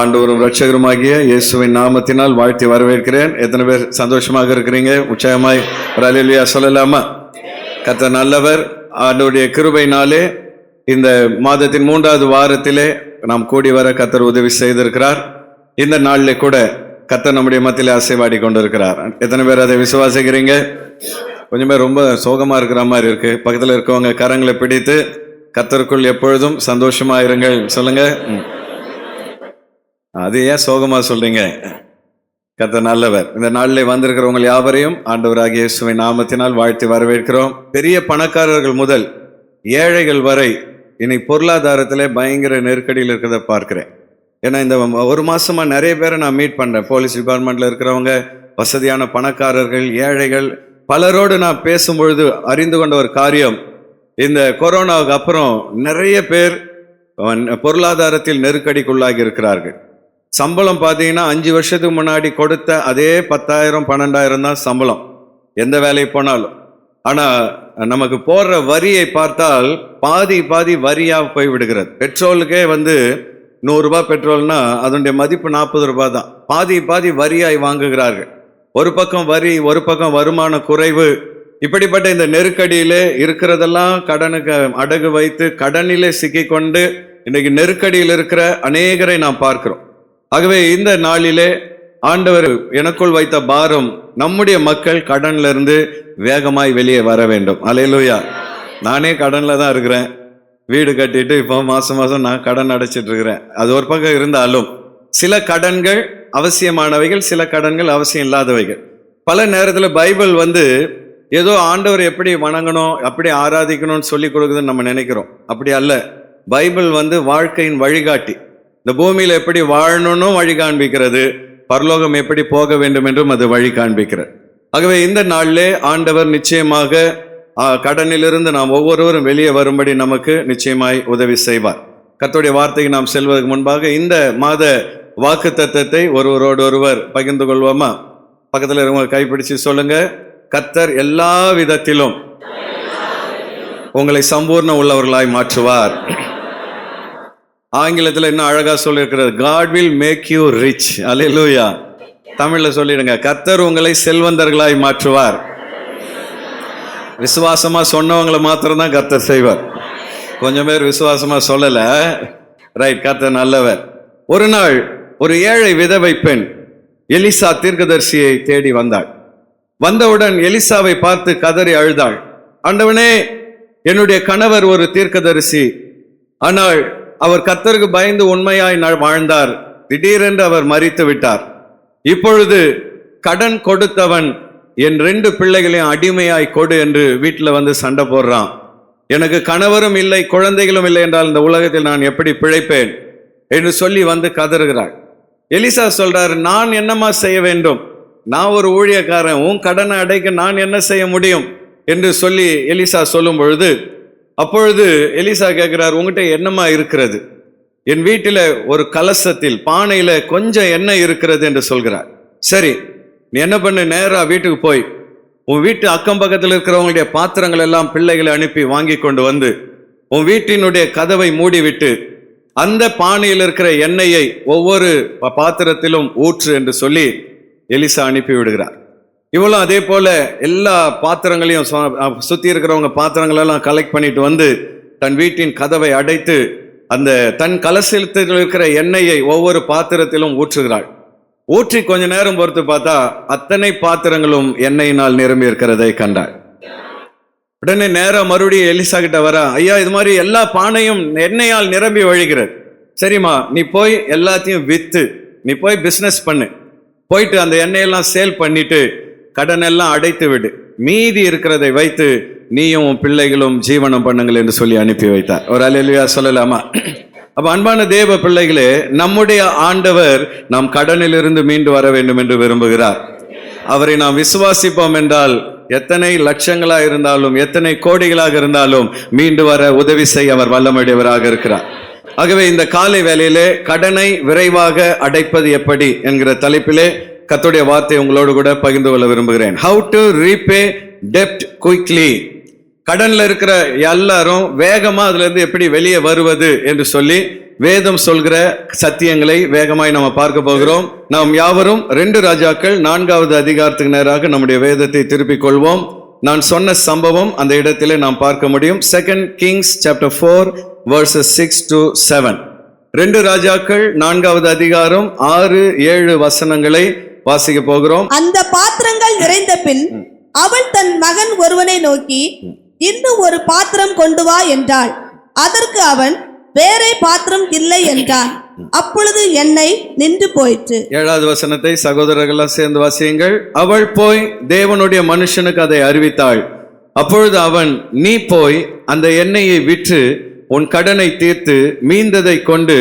ஆண்டவரும் ரட்சகருமாகிய இயேசுவின் நாமத்தினால் வாழ்த்தி வரவேற்கிறேன். எத்தனை பேர் சந்தோஷமாக இருக்கிறீங்க? உற்சாகமாய் அல்லேலூயா சொல்லலாமா? கர்த்தர் நல்லவர். ஆண்டவருடைய கிருபையினாலே இந்த மாதத்தின் 3வது வாரத்திலே நாம் கூடி வர கர்த்தர் உதவி செய்திருக்கிறார். இந்த நாளிலே கூட கர்த்தர் நம்முடைய மத்தியிலே அசைவாடி கொண்டிருக்கிறார். எத்தனை பேர் அதை விசுவாசிக்கிறீங்க? கொஞ்சம் பேர் ரொம்ப சோகமா இருக்கிற மாதிரி இருக்கு. பக்கத்தில் இருக்கவங்க கரங்களை பிடித்து கர்த்தருக்குள் எப்பொழுதும் சந்தோஷமா இருங்கள் சொல்லுங்க. அது ஏன் சோகமா சொல்றீங்க? கர்த்தர் நல்லவர். இந்த நாளிலே வந்திருக்கிறவங்க யாவரையும் ஆண்டவராகிய இயேசுவின் நாமத்தினால் வாழ்த்தி வரவேற்கிறோம். பெரிய பணக்காரர்கள் முதல் ஏழைகள் வரை இனி பொருளாதாரத்திலே பயங்கர நெருக்கடியில் இருக்கிறத பார்க்கிறேன். ஏன்னா இந்த ஒரு மாசமா நிறைய பேரை நான் மீட் பண்றேன். போலீஸ் டிபார்ட்மெண்ட்ல இருக்கிறவங்க, வசதியான பணக்காரர்கள், ஏழைகள், பலரோடு நான் பேசும்பொழுது அறிந்து கொண்ட ஒரு காரியம், இந்த கொரோனாவுக்கு அப்புறம் நிறைய பேர் பொருளாதாரத்தில் நெருக்கடிக்குள்ளாகி இருக்கிறார்கள். சம்பளம் பார்த்தீங்கன்னா 5 வருஷத்துக்கு முன்னாடி கொடுத்த அதே 10,000 12,000 தான் சம்பளம் எந்த வேலைக்கு போனாலும். ஆனால் நமக்கு போடுற வரியை பார்த்தால் பாதி வரியாக போய் விடுகிறது. பெட்ரோலுக்கே 100 ரூபாய் பெட்ரோல்னா அதனுடைய மதிப்பு 40 ரூபாய் தான். பாதி வரியாய் வாங்குகிறார்கள். ஒரு பக்கம் வரி, ஒரு பக்கம் வருமான குறைவு. இப்படிப்பட்ட இந்த நெருக்கடியிலே இருக்கிறதெல்லாம் கடனுக்கு அடகு வைத்து கடனிலே சிக்கிக்கொண்டு இன்னைக்கு நெருக்கடியில் இருக்கிற அநேகரை நாம் பார்க்கிறோம். ஆகவே இந்த நாளிலே ஆண்டவர் எனக்குள் வைத்த பாரம், நம்முடைய மக்கள் கடன்ல இருந்து வேகமாய் வெளியே வர வேண்டும். அல்லேலூயா. நானே கடன்ல தான் இருக்கிறேன். வீடு கட்டிட்டு இப்போ மாசம் நான் கடன் அடைச்சிட்டு இருக்கிறேன். அது ஒரு பக்கம் இருந்தாலும் சில கடன்கள் அவசியமானவைகள், சில கடன்கள் அவசியம் இல்லாதவைகள். பல நேரத்தில் பைபிள் ஏதோ ஆண்டவர் எப்படி வணங்கணும், அப்படி ஆராதிக்கணும்னு சொல்லி கொடுக்குதுன்னு நம்ம நினைக்கிறோம். அப்படி அல்ல. பைபிள் வாழ்க்கையின் வழிகாட்டி. இந்த பூமியில் எப்படி வாழணும்னு வழி காண்பிக்கிறது, பரலோகம் எப்படி போக வேண்டும் என்றும் அது வழி காண்பிக்கிறது. ஆகவே இந்த நாளிலே ஆண்டவர் நிச்சயமாக கடனிலிருந்து நாம் ஒவ்வொருவரும் வெளியே வரும்படி நமக்கு நிச்சயமாய் உதவி செய்வார். கர்த்தருடைய வார்த்தைக்கு நாம் செல்வதற்கு முன்பாக இந்த மாத வாக்கு தத்தத்தை ஒருவரோடு ஒருவர் பகிர்ந்து கொள்வோமா? பக்கத்தில் இருக்க கைப்பிடிச்சு சொல்லுங்க. கர்த்தர் எல்லா விதத்திலும் உங்களை சம்பூர்ண உள்ளவர்களாய் மாற்றுவார். ஆங்கிலத்தில் இன்னும் அழகா சொல்லியிருக்கிறது, God will make you rich. அல்லேலூயா. தமிழ்ல சொல்லிடுங்க, கர்த்தர் உங்களை செல்வந்தர்களாய் மாற்றுவார். விசுவாசமா சொன்னவங்களை மாத்திரம் தான் கர்த்தர் செய்வார். கொஞ்சம் பேர் விசுவாசமா சொல்லல. ரைட், கர்த்தர் நல்லவர். ஒரு நாள் ஒரு ஏழை விதவை பெண் எலிசா தீர்க்கதரிசியை தேடி வந்தாள். வந்தவுடன் எலிசாவை பார்த்து கதறி அழுதாள். ஆண்டவனே, என்னுடைய கணவர் ஒரு தீர்க்கதரிசி, ஆனால் அவர் கர்த்தருக்கு பயந்து உண்மையாய் வாழ்ந்தார். திடீரென்று அவர் மரித்து விட்டார். இப்பொழுது கடன் கொடுத்தவன் என் 2 பிள்ளைகளையும் அடிமையாய் கொடு என்று வீட்டில் சண்டை போடுறான். எனக்கு கணவரும் இல்லை, குழந்தைகளும் இல்லை என்றால் இந்த உலகத்தில் நான் எப்படி பிழைப்பேன் என்று சொல்லி கதறுகிறாள். எலிசா சொல்றாரு, நான் என்னமா செய்ய வேண்டும்? நான் ஒரு ஊழியக்காரன், உன் கடனை அடைக்க நான் என்ன செய்ய முடியும் என்று சொல்லி எலிசா சொல்லும் பொழுது, அப்பொழுது எலிசா கேட்கிறார், உங்ககிட்ட என்னமா இருக்கிறது? என் வீட்டில் ஒரு கலசத்தில் பானையில கொஞ்சம் எண்ணெய் இருக்கிறது என்று சொல்கிறார். சரி, நீ என்ன பண்ணு, நேரா வீட்டுக்கு போய் உன் வீட்டு அக்கம் பக்கத்தில் இருக்கிறவங்களுடைய பாத்திரங்கள் எல்லாம் பிள்ளைகளை அனுப்பி வாங்கி கொண்டு வந்து உன் வீட்டினுடைய கதவை மூடிவிட்டு அந்த பானையில் இருக்கிற எண்ணெயை ஒவ்வொரு பாத்திரத்திலும் ஊற்று என்று சொல்லி எலிசா அனுப்பி விடுகிறார். இவளும் அதே போல எல்லா பாத்திரங்களையும் சுத்தி இருக்கிறவங்க பாத்திரங்களெல்லாம் கலெக்ட் பண்ணிட்டு வந்து தன் வீட்டின் கதவை அடைத்து அந்த தன் கலசத்தில் இருக்கிற எண்ணெயை ஒவ்வொரு பாத்திரத்திலும் ஊற்றுகிறாள். ஊற்றி கொஞ்ச நேரம் பொறுத்து பார்த்தா அத்தனை பாத்திரங்களும் எண்ணெயினால் நிரம்பி இருக்கிறதை கண்டாள். உடனே நேரம் மறுபடியும் எலிசா கிட்ட வர, ஐயா, இது மாதிரி எல்லா பானையும் எண்ணெயால் நிரம்பி வழிகிறது. சரிம்மா, நீ போய் எல்லாத்தையும் வித்து நீ போய் பிஸ்னஸ் பண்ணு, போயிட்டு அந்த எண்ணெயெல்லாம் சேல் பண்ணிட்டு கடன் எல்லாம் அடைத்து விடு, மீதி இருக்கிறதை வைத்து நீயும் உன் பிள்ளைகளும் ஜீவனம் பண்ணுங்கள் என்று சொல்லி அனுப்பி வைத்தார். ஒரு அல்லேலூயா சொல்லலாமா? அப்ப அன்பான தேவ பிள்ளைகளே, நம்முடைய ஆண்டவர் நாம் கடனிலிருந்து மீண்டு வர வேண்டும் என்று விரும்புகிறார். அவரை நாம் விசுவாசிப்போம் என்றால் எத்தனை லட்சங்களா இருந்தாலும் எத்தனை கோடிகளாக இருந்தாலும் மீண்டு வர உதவி செய்ய அவர் வல்லமையுடையவராக இருக்கிறார். ஆகவே இந்த காலை வேளையிலே கடனை விரைவாக அடைப்பது எப்படி என்கிற தலைப்பிலே கர்த்தருடைய வார்த்தை உங்களோடு கூட பகிர்ந்து கொள்ள விரும்புகிறேன். How to repay debt quickly. கடன்ல இருக்கிற எல்லாரும் வேகமா அதுல இருந்து எப்படி வெளியே வருவது என்று சொல்லி வேதம் சொல்கிற சத்தியங்களை வேகமாய் நம்ம பார்க்க போகிறோம். நாம் யாவரும் 2 ராஜாக்கள் 4வது அதிகாரத்துக்கு நேராக நம்முடைய வேதத்தை திருப்பிக் கொள்வோம். நான் சொன்ன சம்பவம் அந்த இடத்திலே நாம் பார்க்க முடியும். 2 Kings chapter 4 verses 6 to 7. 2 ராஜாக்கள் 4வது அதிகாரம் 6-7 வசனங்களை வாசிக்க போகிறோம். அந்த பாத்திரங்கள் நிறைந்த பின் அவள் தன் மகன் ஒருவனை நோக்கி, இன்னும் ஒரு பாத்திரம் கொண்டு வா என்றாள். அதற்கு அவன், வேறே பாத்திரம் இல்லை என்றான். அப்பொழுது எண்ணெய் நின்று போயிற்று. 7வது வசனத்தை சகோதரர்கள் சேர்ந்து வாசியுங்கள். அவள் போய் தேவனுடைய மனுஷனுக்கு அதை அறிவித்தாள். அப்பொழுது அவன், நீ போய் அந்த எண்ணெயை விற்று உன் கடனை தீர்த்து மீந்ததை கொண்டு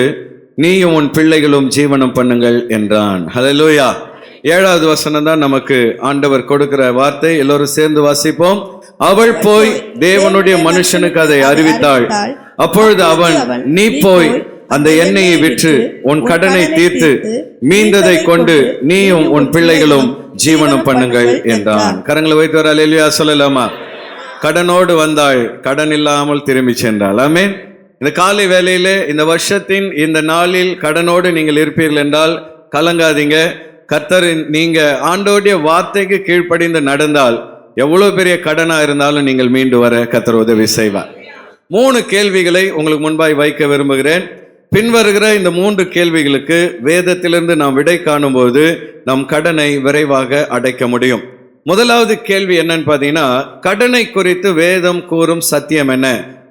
நீயும் உன் பிள்ளைகளும் ஜீவனம் பண்ணுங்கள் என்றான். ஹல்லேலூயா. 7வது வசனம் தான் நமக்கு ஆண்டவர் கொடுக்கிற வார்த்தை. எல்லோரும் சேர்ந்து வாசிப்போம். அவள் போய் தேவனுடைய மனுஷனுக்கு அதை அறிவித்தாள். அப்பொழுது அவன், நீ போய் அந்த எண்ணெயை விற்று உன் கடனை தீர்த்து மீந்ததை கொண்டு நீயும் உன் பிள்ளைகளும் ஜீவனம் பண்ணுங்கள் என்றான். கரங்களை வைத்து வர அல்லேலூயா சொல்லலாமா? கடனோடு வந்தாள், கடன் இல்லாமல் திரும்பி சென்றாள். ஆமென். இந்த காலை வேளையிலே இந்த வருஷத்தின் இந்த நாளில் கடனோடு நீங்கள் இருப்பீர்கள் என்றால் கலங்காதீங்க. கர்த்தர், நீங்க ஆண்டோடைய வார்த்தைக்கு கீழ்ப்படிந்து நடந்தால் எவ்வளவு பெரிய கடனா இருந்தாலும் நீங்கள் மீண்டு வர கர்த்தர் உதவி செய்வார். 3 கேள்விகளை உங்களுக்கு முன்பாய் வைக்க விரும்புகிறேன். பின்வருகிற இந்த 3 கேள்விகளுக்கு வேதத்திலிருந்து நாம் விடை காணும்போது நம் கடனை விரைவாக அடைக்க முடியும். முதலாவது கேள்வி என்னன்னு பார்த்தீங்கன்னா, கடனை குறித்து வேதம் கூறும் சத்தியம் என்ன?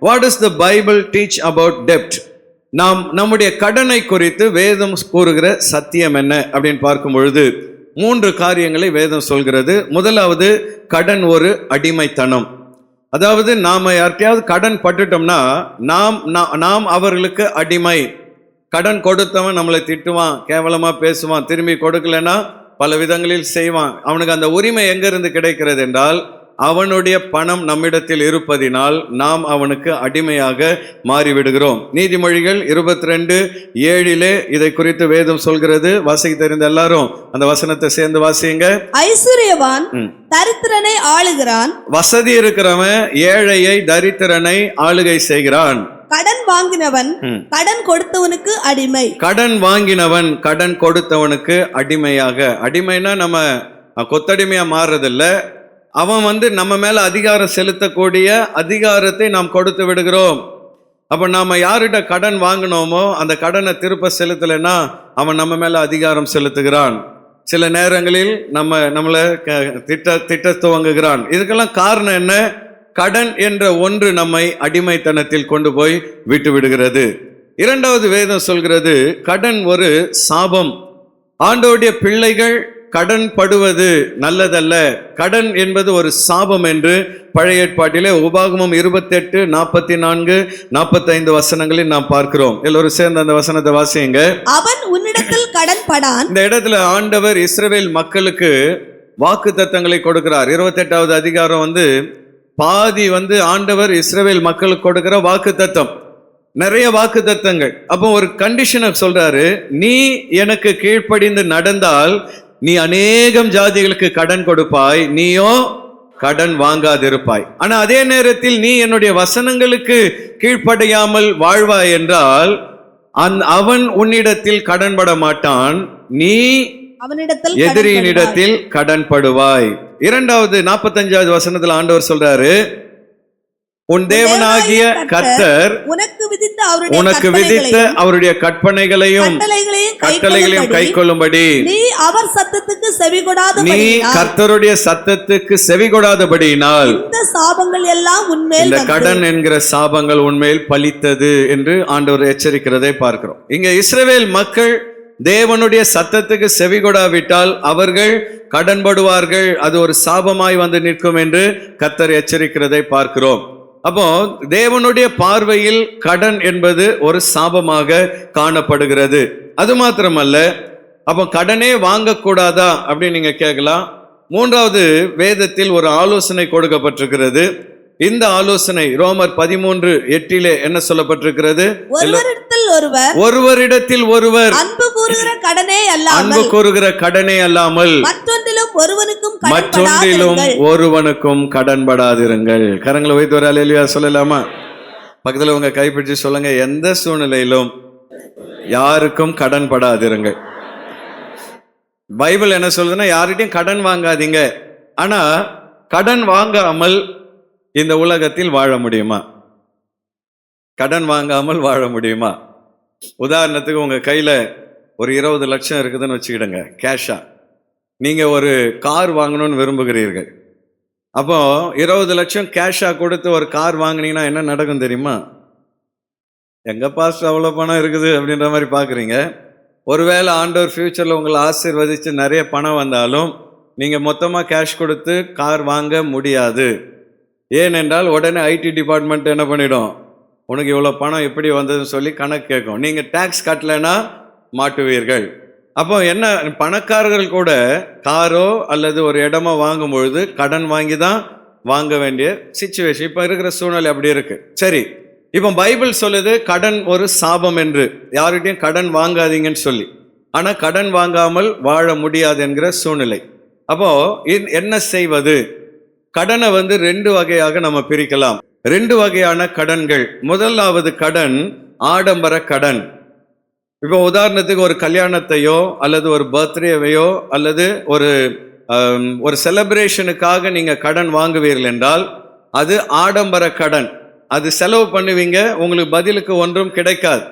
What is the Bible teach about டெப்ட்? நாம் நம்முடைய கடனை குறித்து வேதம் கூறுகிற சத்தியம் என்ன அப்படின்னு பார்க்கும் பொழுது 3 காரியங்களை வேதம் சொல்கிறது. முதலாவது, கடன் ஒரு அடிமைத்தனம். அதாவது நாம யார்கிட்டயாவது கடன் பட்டுட்டோம்னா நாம் அவர்களுக்கு அடிமை. கடன் கொடுத்தவன் நம்மளை திட்டுவான், கேவலமா பேசுவான், திரும்பி கொடுக்கலன்னா பல விதங்களில் செய்வான். அவனுக்கு அந்த உரிமை எங்கிருந்து கிடைக்கிறது என்றால் அவனுடைய பணம் நம்மிடத்தில் இருப்பதினால் நாம் அவனுக்கு அடிமையாக மாறிவிடுகிறோம். நீதிமொழிகள் 22:7 இதை குறித்து வேதம் சொல்கிறது. வாசிக்க தெரிந்த எல்லாரும் அந்த வசனத்தை சேர்ந்து வாசியுங்க. ஐஸ்வர்யவான் தரித்திரனை ஆளுகிறான், வசதி இருக்கிறவன் ஏழையை தரித்திரனை ஆளுகை செய்கிறான். கடன் வாங்கினவன் கடன் கொடுத்தவனுக்கு அடிமை. கடன் வாங்கினவன் கடன் கொடுத்தவனுக்கு அடிமையாக. அடிமைனா நம்ம கொத்தடிமையா மாறுறதில்ல, அவன் நம்ம மேல அதிகாரம் செலுத்தக்கூடிய அதிகாரத்தை நாம் கொடுத்து விடுகிறோம். அப்ப நாம யார்கிட்ட கடன் வாங்கினோமோ அந்த கடனை திருப்ப செலுத்தலைன்னா அவன் நம்ம மேல அதிகாரம் செலுத்துகிறான். சில நேரங்களில் நம்மளை திட்ட துவங்குகிறான். இதுக்கெல்லாம் காரணம் என்ன? கடன் என்ற ஒன்று நம்மை அடிமைத்தனத்தில் கொண்டு போய் விட்டு விடுகிறது. 2வது வேதம் சொல்கிறது, கடன் ஒரு சாபம். ஆண்டவருடைய பிள்ளைகள் கடன் படுவது நல்லதல்ல, கடன் என்பது ஒரு சாபம் என்று பழைய ஏற்பாட்டிலே உபாகமம் 28, 44, 45 வசனங்களில் நாம் பார்க்கிறோம். எல்லோரும் சேர்ந்து அந்த வசனத்தை வாசியுங்க. அவன் உன்னிடத்தில் கடன் படான். இந்த இடத்துல ஆண்டவர் இஸ்ரவேல் மக்களுக்கு வாக்கு தத்தங்களை கொடுக்கிறார். 28வது அதிகாரம் பாதி ஆண்டவர் இஸ்ரவேல் மக்களுக்கு கொடுக்கிற வாக்கு தத்தம், நிறைய வாக்கு தத்தங்கள். அப்போ ஒரு கண்டிஷனை சொல்றாரு, நீ எனக்கு கீழ்ப்படிந்து நடந்தால் நீ அநேகம் ஜாதிகளுக்கு கடன் கொடுப்பாய், நீயோ கடன் வாங்காதிருப்பாய். ஆனா அதே நேரத்தில் நீ என்னுடைய வசனங்களுக்கு கீழ்ப்படியாமல் வாழ்வாய் என்றால் அவன் உன்னிடத்தில் கடன் பட மாட்டான், நீ எதிரியினிடத்தில் கடன் படுவாய். 2வது 45வது வசனத்தில் ஆண்டவர் சொல்றாரு, உன் தேவனாகிய கர்த்தர் உனக்கு விதித்த அவருடைய கற்பனைகளையும் கட்டளைகளையும் கைக்கொள்ளும்படி நீ அவர் சத்தத்துக்கு செவிகொடாத நீ கர்த்தருடைய சத்தத்துக்கு செவிகொடாதபடியினால் இந்த சாபங்கள் எல்லாம் உன்மேல், இந்த கடன் என்கிற சாபங்கள் உன்மேல் பலித்தது என்று ஆண்டவர் எச்சரிக்கிறதை பார்க்கிறோம். இங்க இஸ்ரவேல் மக்கள் தேவனுடைய சத்தத்துக்கு செவிகொடாவிட்டால் அவர்கள் கடன்படுவார்கள், அது ஒரு சாபமாய் நிற்கும் என்று கர்த்தர் எச்சரிக்கிறதை பார்க்கிறோம். அப்போ தேவனுடைய பார்வையில் கடன் என்பது ஒரு சாபமாக காணப்படுகிறது. அது மாத்திரமல்ல, அப்போ கடனே வாங்கக்கூடாதா அப்படின்னு நீங்க கேட்கலாம். 3வது வேதத்தில் ஒரு ஆலோசனை கொடுக்கப்பட்டிருக்கிறது. இந்த ஆலோசனை ரோமர் 13:8 என்ன சொல்லப்பட்டிருக்கிறது? ஒருவரிடத்தில் ஒருவர் அன்பு கூறுகிற கடனே அல்லாமல் மற்றொன்றிலும் ஒருவனுக்கும் கடன்படாதிருங்கள். கரங்களை வைத்து ஒரு அல்லேலூயா சொல்லலாமா? பக்கத்துல உங்க கைப்பிடிச்சு சொல்லுங்க, எந்த சூழ்நிலையிலும் யாருக்கும் கடன் படாதிருங்கள். பைபிள் என்ன சொல்லுதுன்னா, யார்கிட்டையும் கடன் வாங்காதீங்க. ஆனா கடன் வாங்காமல் இந்த உலகத்தில் வாழ முடியுமா? கடன் வாங்காமல் வாழ முடியுமா? உதாரணத்துக்கு உங்க கையில ஒரு 20 லட்சம் இருக்குதுன்னு வச்சுக்கிடுங்க, கேஷா. நீங்க ஒரு கார் வாங்கணும்னு விரும்புகிறீர்கள். அப்போ 20 லட்சம் கேஷா கொடுத்து ஒரு கார் வாங்கினீங்கன்னா என்ன நடக்கும் தெரியுமா? எங்க பாஸ்டர் அவ்வளோ பணம் இருக்குது அப்படின்ற மாதிரி பார்க்குறீங்க. ஒருவேளை ஆண்டவர் ஃபியூச்சரில் உங்களை ஆசீர்வதித்து நிறைய பணம் வந்தாலும் நீங்கள் மொத்தமாக கேஷ் கொடுத்து கார் வாங்க முடியாது. ஏனென்றால் உடனே ஐடி டிபார்ட்மெண்ட் என்ன பண்ணிடும், உனக்கு இவ்வளோ பணம் எப்படி வந்ததுன்னு சொல்லி கணக்கு கேட்கும். நீங்கள் டேக்ஸ் கட்டலைன்னா மாட்டுவீர்கள். அப்போ என்ன, பணக்காரர்கள் கூட காரோ அல்லது ஒரு இடமோ வாங்கும் பொழுது கடன் வாங்கி தான் வாங்க வேண்டிய சிச்சுவேஷன் இப்போ இருக்கிற சூழ்நிலை அப்படி இருக்கு. சரி, இப்போ பைபிள் சொல்லுது கடன் ஒரு சாபம் என்று, யார்கிட்டையும் கடன் வாங்காதீங்கன்னு சொல்லி. ஆனால் கடன் வாங்காமல் வாழ முடியாது என்கிற சூழ்நிலை. அப்போ என்ன செய்வது? கடனை 2 வகையாக நம்ம பிரிக்கலாம். 2 வகையான கடன்கள். முதலாவது கடன் ஆடம்பர கடன். இப்போ உதாரணத்துக்கு ஒரு கல்யாணத்தையோ அல்லது ஒரு பர்த்டேவையோ அல்லது ஒரு செலிப்ரேஷனுக்காக நீங்க கடன் வாங்குவீர்கள் என்றால் அது ஆடம்பர கடன். அது செலவு பண்ணுவீங்க, உங்களுக்கு பதிலுக்கு ஒன்றும் கிடைக்காது.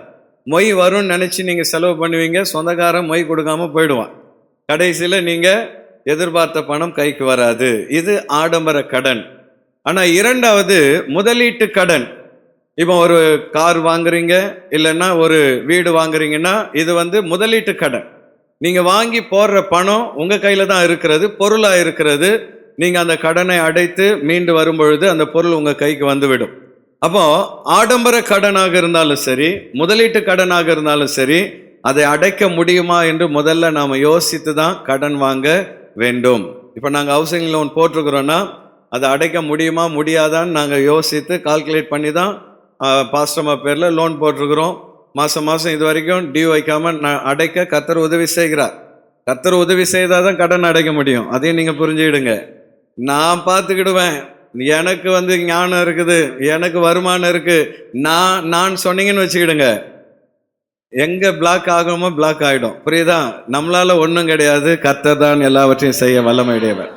மொய் வரும்னு நினைச்சு நீங்க செலவு பண்ணுவீங்க, சொந்தக்காரன் மொய் கொடுக்காம போயிடுவான். கடைசியில் நீங்க எதிர்பார்த்த பணம் கைக்கு வராது. இது ஆடம்பர கடன். ஆனா 2வது முதலீட்டு கடன். இப்போ ஒரு கார் வாங்குறீங்க இல்லைன்னா ஒரு வீடு வாங்குறீங்கன்னா இது முதலீட்டு கடன். நீங்க வாங்கி போடுற பணம் உங்க கையில தான் இருக்கிறது, பொருளா இருக்கிறது. நீங்க அந்த கடனை அடைத்து மீண்டு வரும்பொழுது அந்த பொருள் உங்க கைக்கு வந்துவிடும். அப்போ ஆடம்பர கடனாக இருந்தாலும் சரி, முதலீட்டு கடனாக இருந்தாலும் சரி, அதை அடைக்க முடியுமா என்று முதல்ல நாம யோசித்து தான் கடன் வாங்க வேண்டும். இப்போ நாங்கள் ஹவுசிங் லோன் போட்டிருக்கிறோன்னா அதை அடைக்க முடியுமா முடியாதான்னு நாங்கள் யோசித்து கால்குலேட் பண்ணி தான் பாஸ்டர்மா பேரில் லோன் போட்டிருக்கிறோம். மாதம் மாதம் இது வரைக்கும் டியூ வைக்காமல் அடைக்க கர்த்தர் உதவி செய்கிறார். கர்த்தர் உதவி செய்தால் தான் கடன் அடைக்க முடியும். அதையும் நீங்கள் புரிஞ்சுக்கிடுங்க. நான் பார்த்துக்கிடுவேன், எனக்கு ஞானம் இருக்குது, எனக்கு வருமானம் இருக்குது, நான் சொன்னீங்கன்னு வச்சுக்கிடுங்க, எங்கே பிளாக் ஆகுமோ பிளாக் ஆகிடும். புரியுதா? நம்மளால ஒன்றும் கிடையாது, கர்த்தர் தான் எல்லாவற்றையும் செய்ய வல்லமையுடையவர்.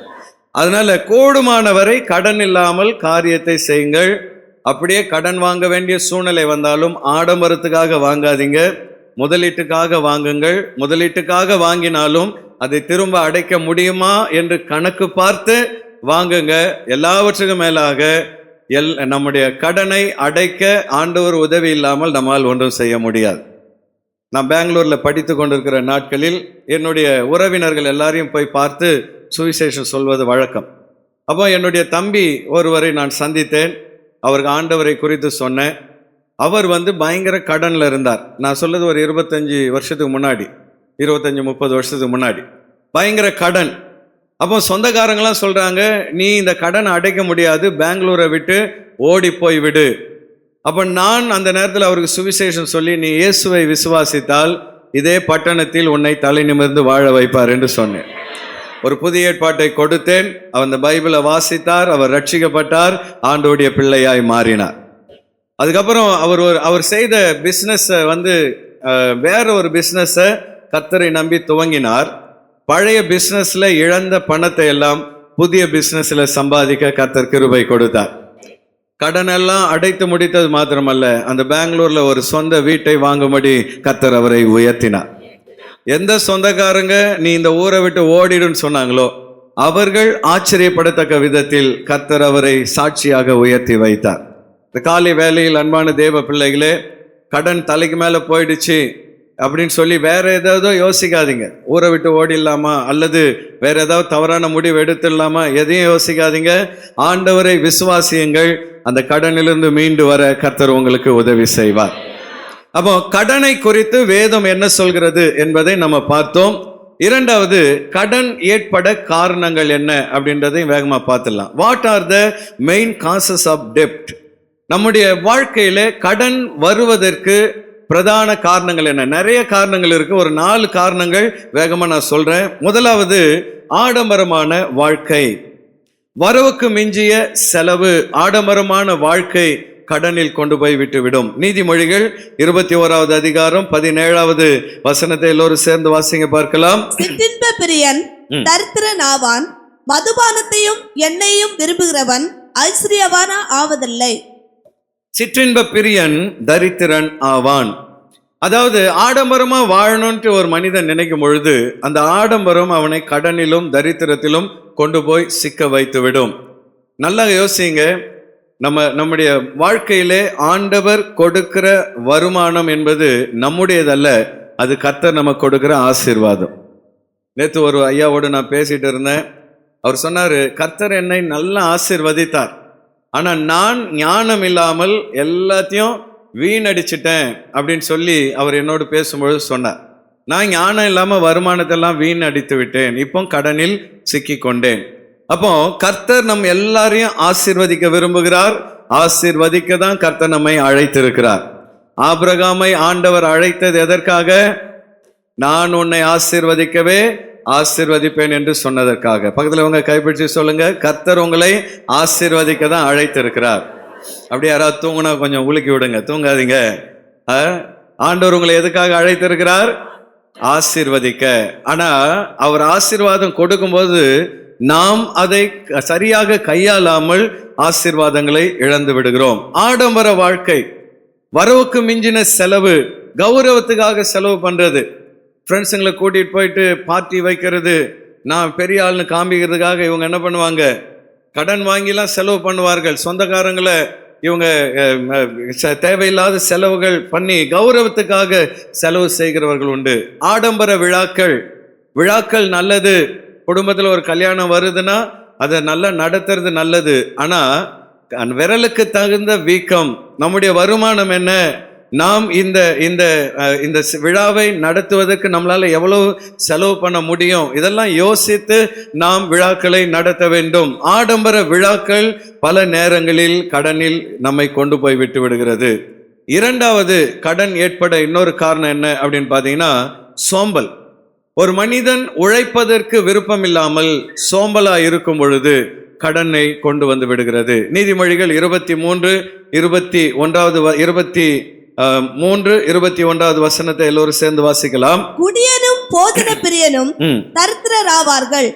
அதனால கூடுமானவரை கடன் இல்லாமல் காரியத்தை செய்யுங்கள். அப்படியே கடன் வாங்க வேண்டிய சூழ்நிலை வந்தாலும் ஆடம்பரத்துக்காக வாங்காதீங்க, முதலீட்டுக்காக வாங்குங்கள். முதலீட்டுக்காக வாங்கினாலும் அதை திரும்ப அடைக்க முடியுமா என்று கணக்கு பார்த்து வாங்குங்க. எல்லாவற்றுக்கும் மேலாக நம்முடைய கடனை அடைக்க ஆண்டவர் உதவி இல்லாமல் நம்மால் ஒன்றும் செய்ய முடியாது. நான் பெங்களூரில் படித்து கொண்டிருக்கிற நாட்களில் என்னுடைய உறவினர்கள் எல்லாரையும் போய் பார்த்து சுவிசேஷம் சொல்வது வழக்கம். அப்போ என்னுடைய தம்பி ஒருவரை நான் சந்தித்தேன். அவருக்கு ஆண்டவரை குறித்து சொன்னேன். அவர் பயங்கர கடனில் இருந்தார். நான் சொல்றது ஒரு 25 வருஷத்துக்கு முன்னாடி, 25-30 வருஷத்துக்கு முன்னாடி பயங்கர கடன். அப்போ சொந்தக்காரங்களாம் சொல்கிறாங்க, நீ இந்த கடனை அடைக்க முடியாது, பெங்களூரை விட்டு ஓடி போய் விடு. அப்போ நான் அந்த நேரத்தில் அவருக்கு சுவிசேஷம் சொல்லி, நீ இயேசுவை விசுவாசித்தால் இதே பட்டணத்தில் உன்னை தலை நிமிர்ந்து வாழ வைப்பார் என்று சொன்னேன். ஒரு புதிய ஏற்பாட்டை கொடுத்தேன். அவர் அந்த பைபிளை வாசித்தார், அவர் ரட்சிக்கப்பட்டார், ஆண்டோடைய பிள்ளையாய் மாறினார். அதுக்கப்புறம் அவர் செய்த பிஸ்னஸை வேற ஒரு பிஸ்னஸை கர்த்தரை நம்பி துவங்கினார். பழைய பிஸ்னஸில் இழந்த பணத்தை எல்லாம் புதிய பிஸ்னஸில் சம்பாதிக்க கர்த்தர் கிருபை கொடுத்தார். கடனெல்லாம் அடைத்து முடித்தது மாத்திரமல்ல, அந்த பெங்களூரில் ஒரு சொந்த வீட்டை வாங்கும்படி கர்த்தர் அவரை உயர்த்தினார். எந்த சொந்தக்காரங்க நீ இந்த ஊரை விட்டு ஓடிடுன்னு சொன்னாங்களோ அவர்கள் ஆச்சரியப்படத்தக்க விதத்தில் கர்த்தர் அவரை சாட்சியாக உயர்த்தி வைத்தார். இந்த காலை வேளையில் அன்பான தேவ பிள்ளைகளே, கடன் தலைக்கு மேலே போயிடுச்சு அப்படின்னு சொல்லி வேற ஏதாவது யோசிக்காதீங்க. ஊரை விட்டு ஓடிடலாமா அல்லது வேற ஏதாவது தவறான முடிவு எடுத்துடலாமா, எதையும் யோசிக்காதீங்க. ஆண்டவரை விசுவாசியுங்கள். அந்த கடனிலிருந்து மீண்டு வர கர்த்தர் உங்களுக்கு உதவி செய்வார். அப்போ கடனை குறித்து வேதம் என்ன சொல்கிறது என்பதை நம்ம பார்த்தோம். இரண்டாவது, கடன் ஏற்பட காரணங்கள் என்ன அப்படின்றதையும் வேகமா பார்த்துடலாம். What are the main causes of டெப்ட்? நம்முடைய வாழ்க்கையில கடன் வருவதற்கு பிரதான காரணங்கள் என்ன? நிறைய காரணங்கள் இருக்கு. ஒரு 4 காரணங்கள் வேகமா நான் சொல்றேன். முதலாவது, ஆடம்பரமான வாழ்க்கை, வரவுக்கு மிஞ்சிய செலவு. ஆடம்பரமான வாழ்க்கை கடனில் கொண்டு போய் விட்டுவிடும். நீதிமொழிகள் 21வது அதிகாரம் 17வது வசனத்தை எல்லோரும் சேர்ந்து வாசிங்க பார்க்கலாம். சிற்றின்ப பிரியன் தரித்திரன் ஆவான், மதுபானத்தையும் எண்ணெயையும் விரும்புகிறவன் ஐஸ்வர்யவானா ஆவதில்லை. சிற்றின்ப பிரியன் தரித்திரன் ஆவான். அதாவது ஆடம்பரமா வாழணும்ட்டு ஒரு மனிதன் நினைக்கும் பொழுது அந்த ஆடம்பரம் அவனை கடனிலும் தரித்திரத்திலும் கொண்டு போய் சிக்க வைத்து விடும். நல்லா யோசிங்க. நம்முடைய வாழ்க்கையிலே ஆண்டவர் கொடுக்கிற வருமானம் என்பது நம்முடையதல்ல, அது கர்த்தர் நமக்கு கொடுக்கிற ஆசீர்வாதம். நேற்று ஒரு ஐயாவோடு நான் பேசிட்டு இருந்தேன். அவர் சொன்னார், கர்த்தர் என்னை நல்லா ஆசீர்வதித்தார், ஆனால் நான் ஞானம் இல்லாமல் எல்லாத்தையும் வீணடிச்சிட்டேன் அப்படின்னு சொல்லி அவர் என்னோடு பேசும்பொழுது சொன்னார். நான் ஞானம் இல்லாமல் வருமானத்தெல்லாம் வீணடித்து விட்டேன், இப்போ கடனில் சிக்கி கொண்டேன். அப்போ கர்த்தர் நம்ம எல்லாரையும் ஆசீர்வதிக்க விரும்புகிறார். ஆசீர்வதிக்க தான் கர்த்தர் நம்மை அழைத்திருக்கிறார். ஆபிரகாமை ஆண்டவர் அழைத்தது எதற்காக? நான் உன்னை ஆசீர்வதிக்கவே ஆசீர்வதிப்பேன் என்று சொன்னதற்காக. பக்கத்தில் உங்க கைப்பிடிச்சு சொல்லுங்க, கர்த்தர் உங்களை ஆசீர்வதிக்க தான் அழைத்திருக்கிறார். அப்படியே யாராவது தூங்குனா கொஞ்சம் உலுக்கி விடுங்க, தூங்காதீங்க. ஆண்டவர் உங்களை எதுக்காக அழைத்திருக்கிறார்? ஆசீர்வதிக்க. ஆனா அவர் ஆசீர்வாதம் கொடுக்கும்போது நாம் அதை சரியாக கையாளாமல் ஆசீர்வாதங்களை இழந்து விடுகிறோம். ஆடம்பர வாழ்க்கை, வரவுக்கு மிஞ்சின செலவு, கௌரவத்துக்காக செலவு பண்றது, ஃப்ரெண்ட்ஸுங்களை கூட்டிட்டு போயிட்டு பார்ட்டி வைக்கிறது, நான் பெரிய ஆள்னு காமிக்கிறதுக்காக இவங்க என்ன பண்ணுவாங்க? கடன் வாங்கிலாம் செலவு பண்ணுவார்கள். சொந்தக்காரங்களை இவங்க தேவையில்லாத செலவுகள் பண்ணி கௌரவத்துக்காக செலவு செய்கிறவர்கள் உண்டு. ஆடம்பர விழாக்கள் நல்லது. குடும்பத்தில் ஒரு கல்யாணம் வருதுன்னா அதை நல்லா நடத்துறது நல்லது. ஆனால் விரலுக்கு தகுந்த வீக்கம். நம்முடைய வருமானம் என்ன? நாம் இந்த விழாவை நடத்துவதற்கு நம்மளால எவ்வளவு செலவு பண்ண முடியும், இதெல்லாம் யோசித்து நாம் விழாக்களை நடத்த வேண்டும். ஆடம்பர விழாக்கள் பல நேரங்களில் கடனில் நம்மை கொண்டு போய் விட்டு விடுகிறது. இரண்டாவது, கடன் ஏற்பட இன்னொரு காரணம் என்ன அப்படின்னு பார்த்தீங்கன்னா, சோம்பல். ஒரு மனிதன் உழைப்பதற்கு விருப்பம் இல்லாமல் சோம்பலா இருக்கும் பொழுது கடனை கொண்டு வந்து விடுகிறது. நீதிமொழிகள் 23:21 வசனத்தை எல்லோரும் சேர்ந்து வாசிக்கலாம். குடியனும் போஜன பிரியனும் தரித்திரராவார்கள்,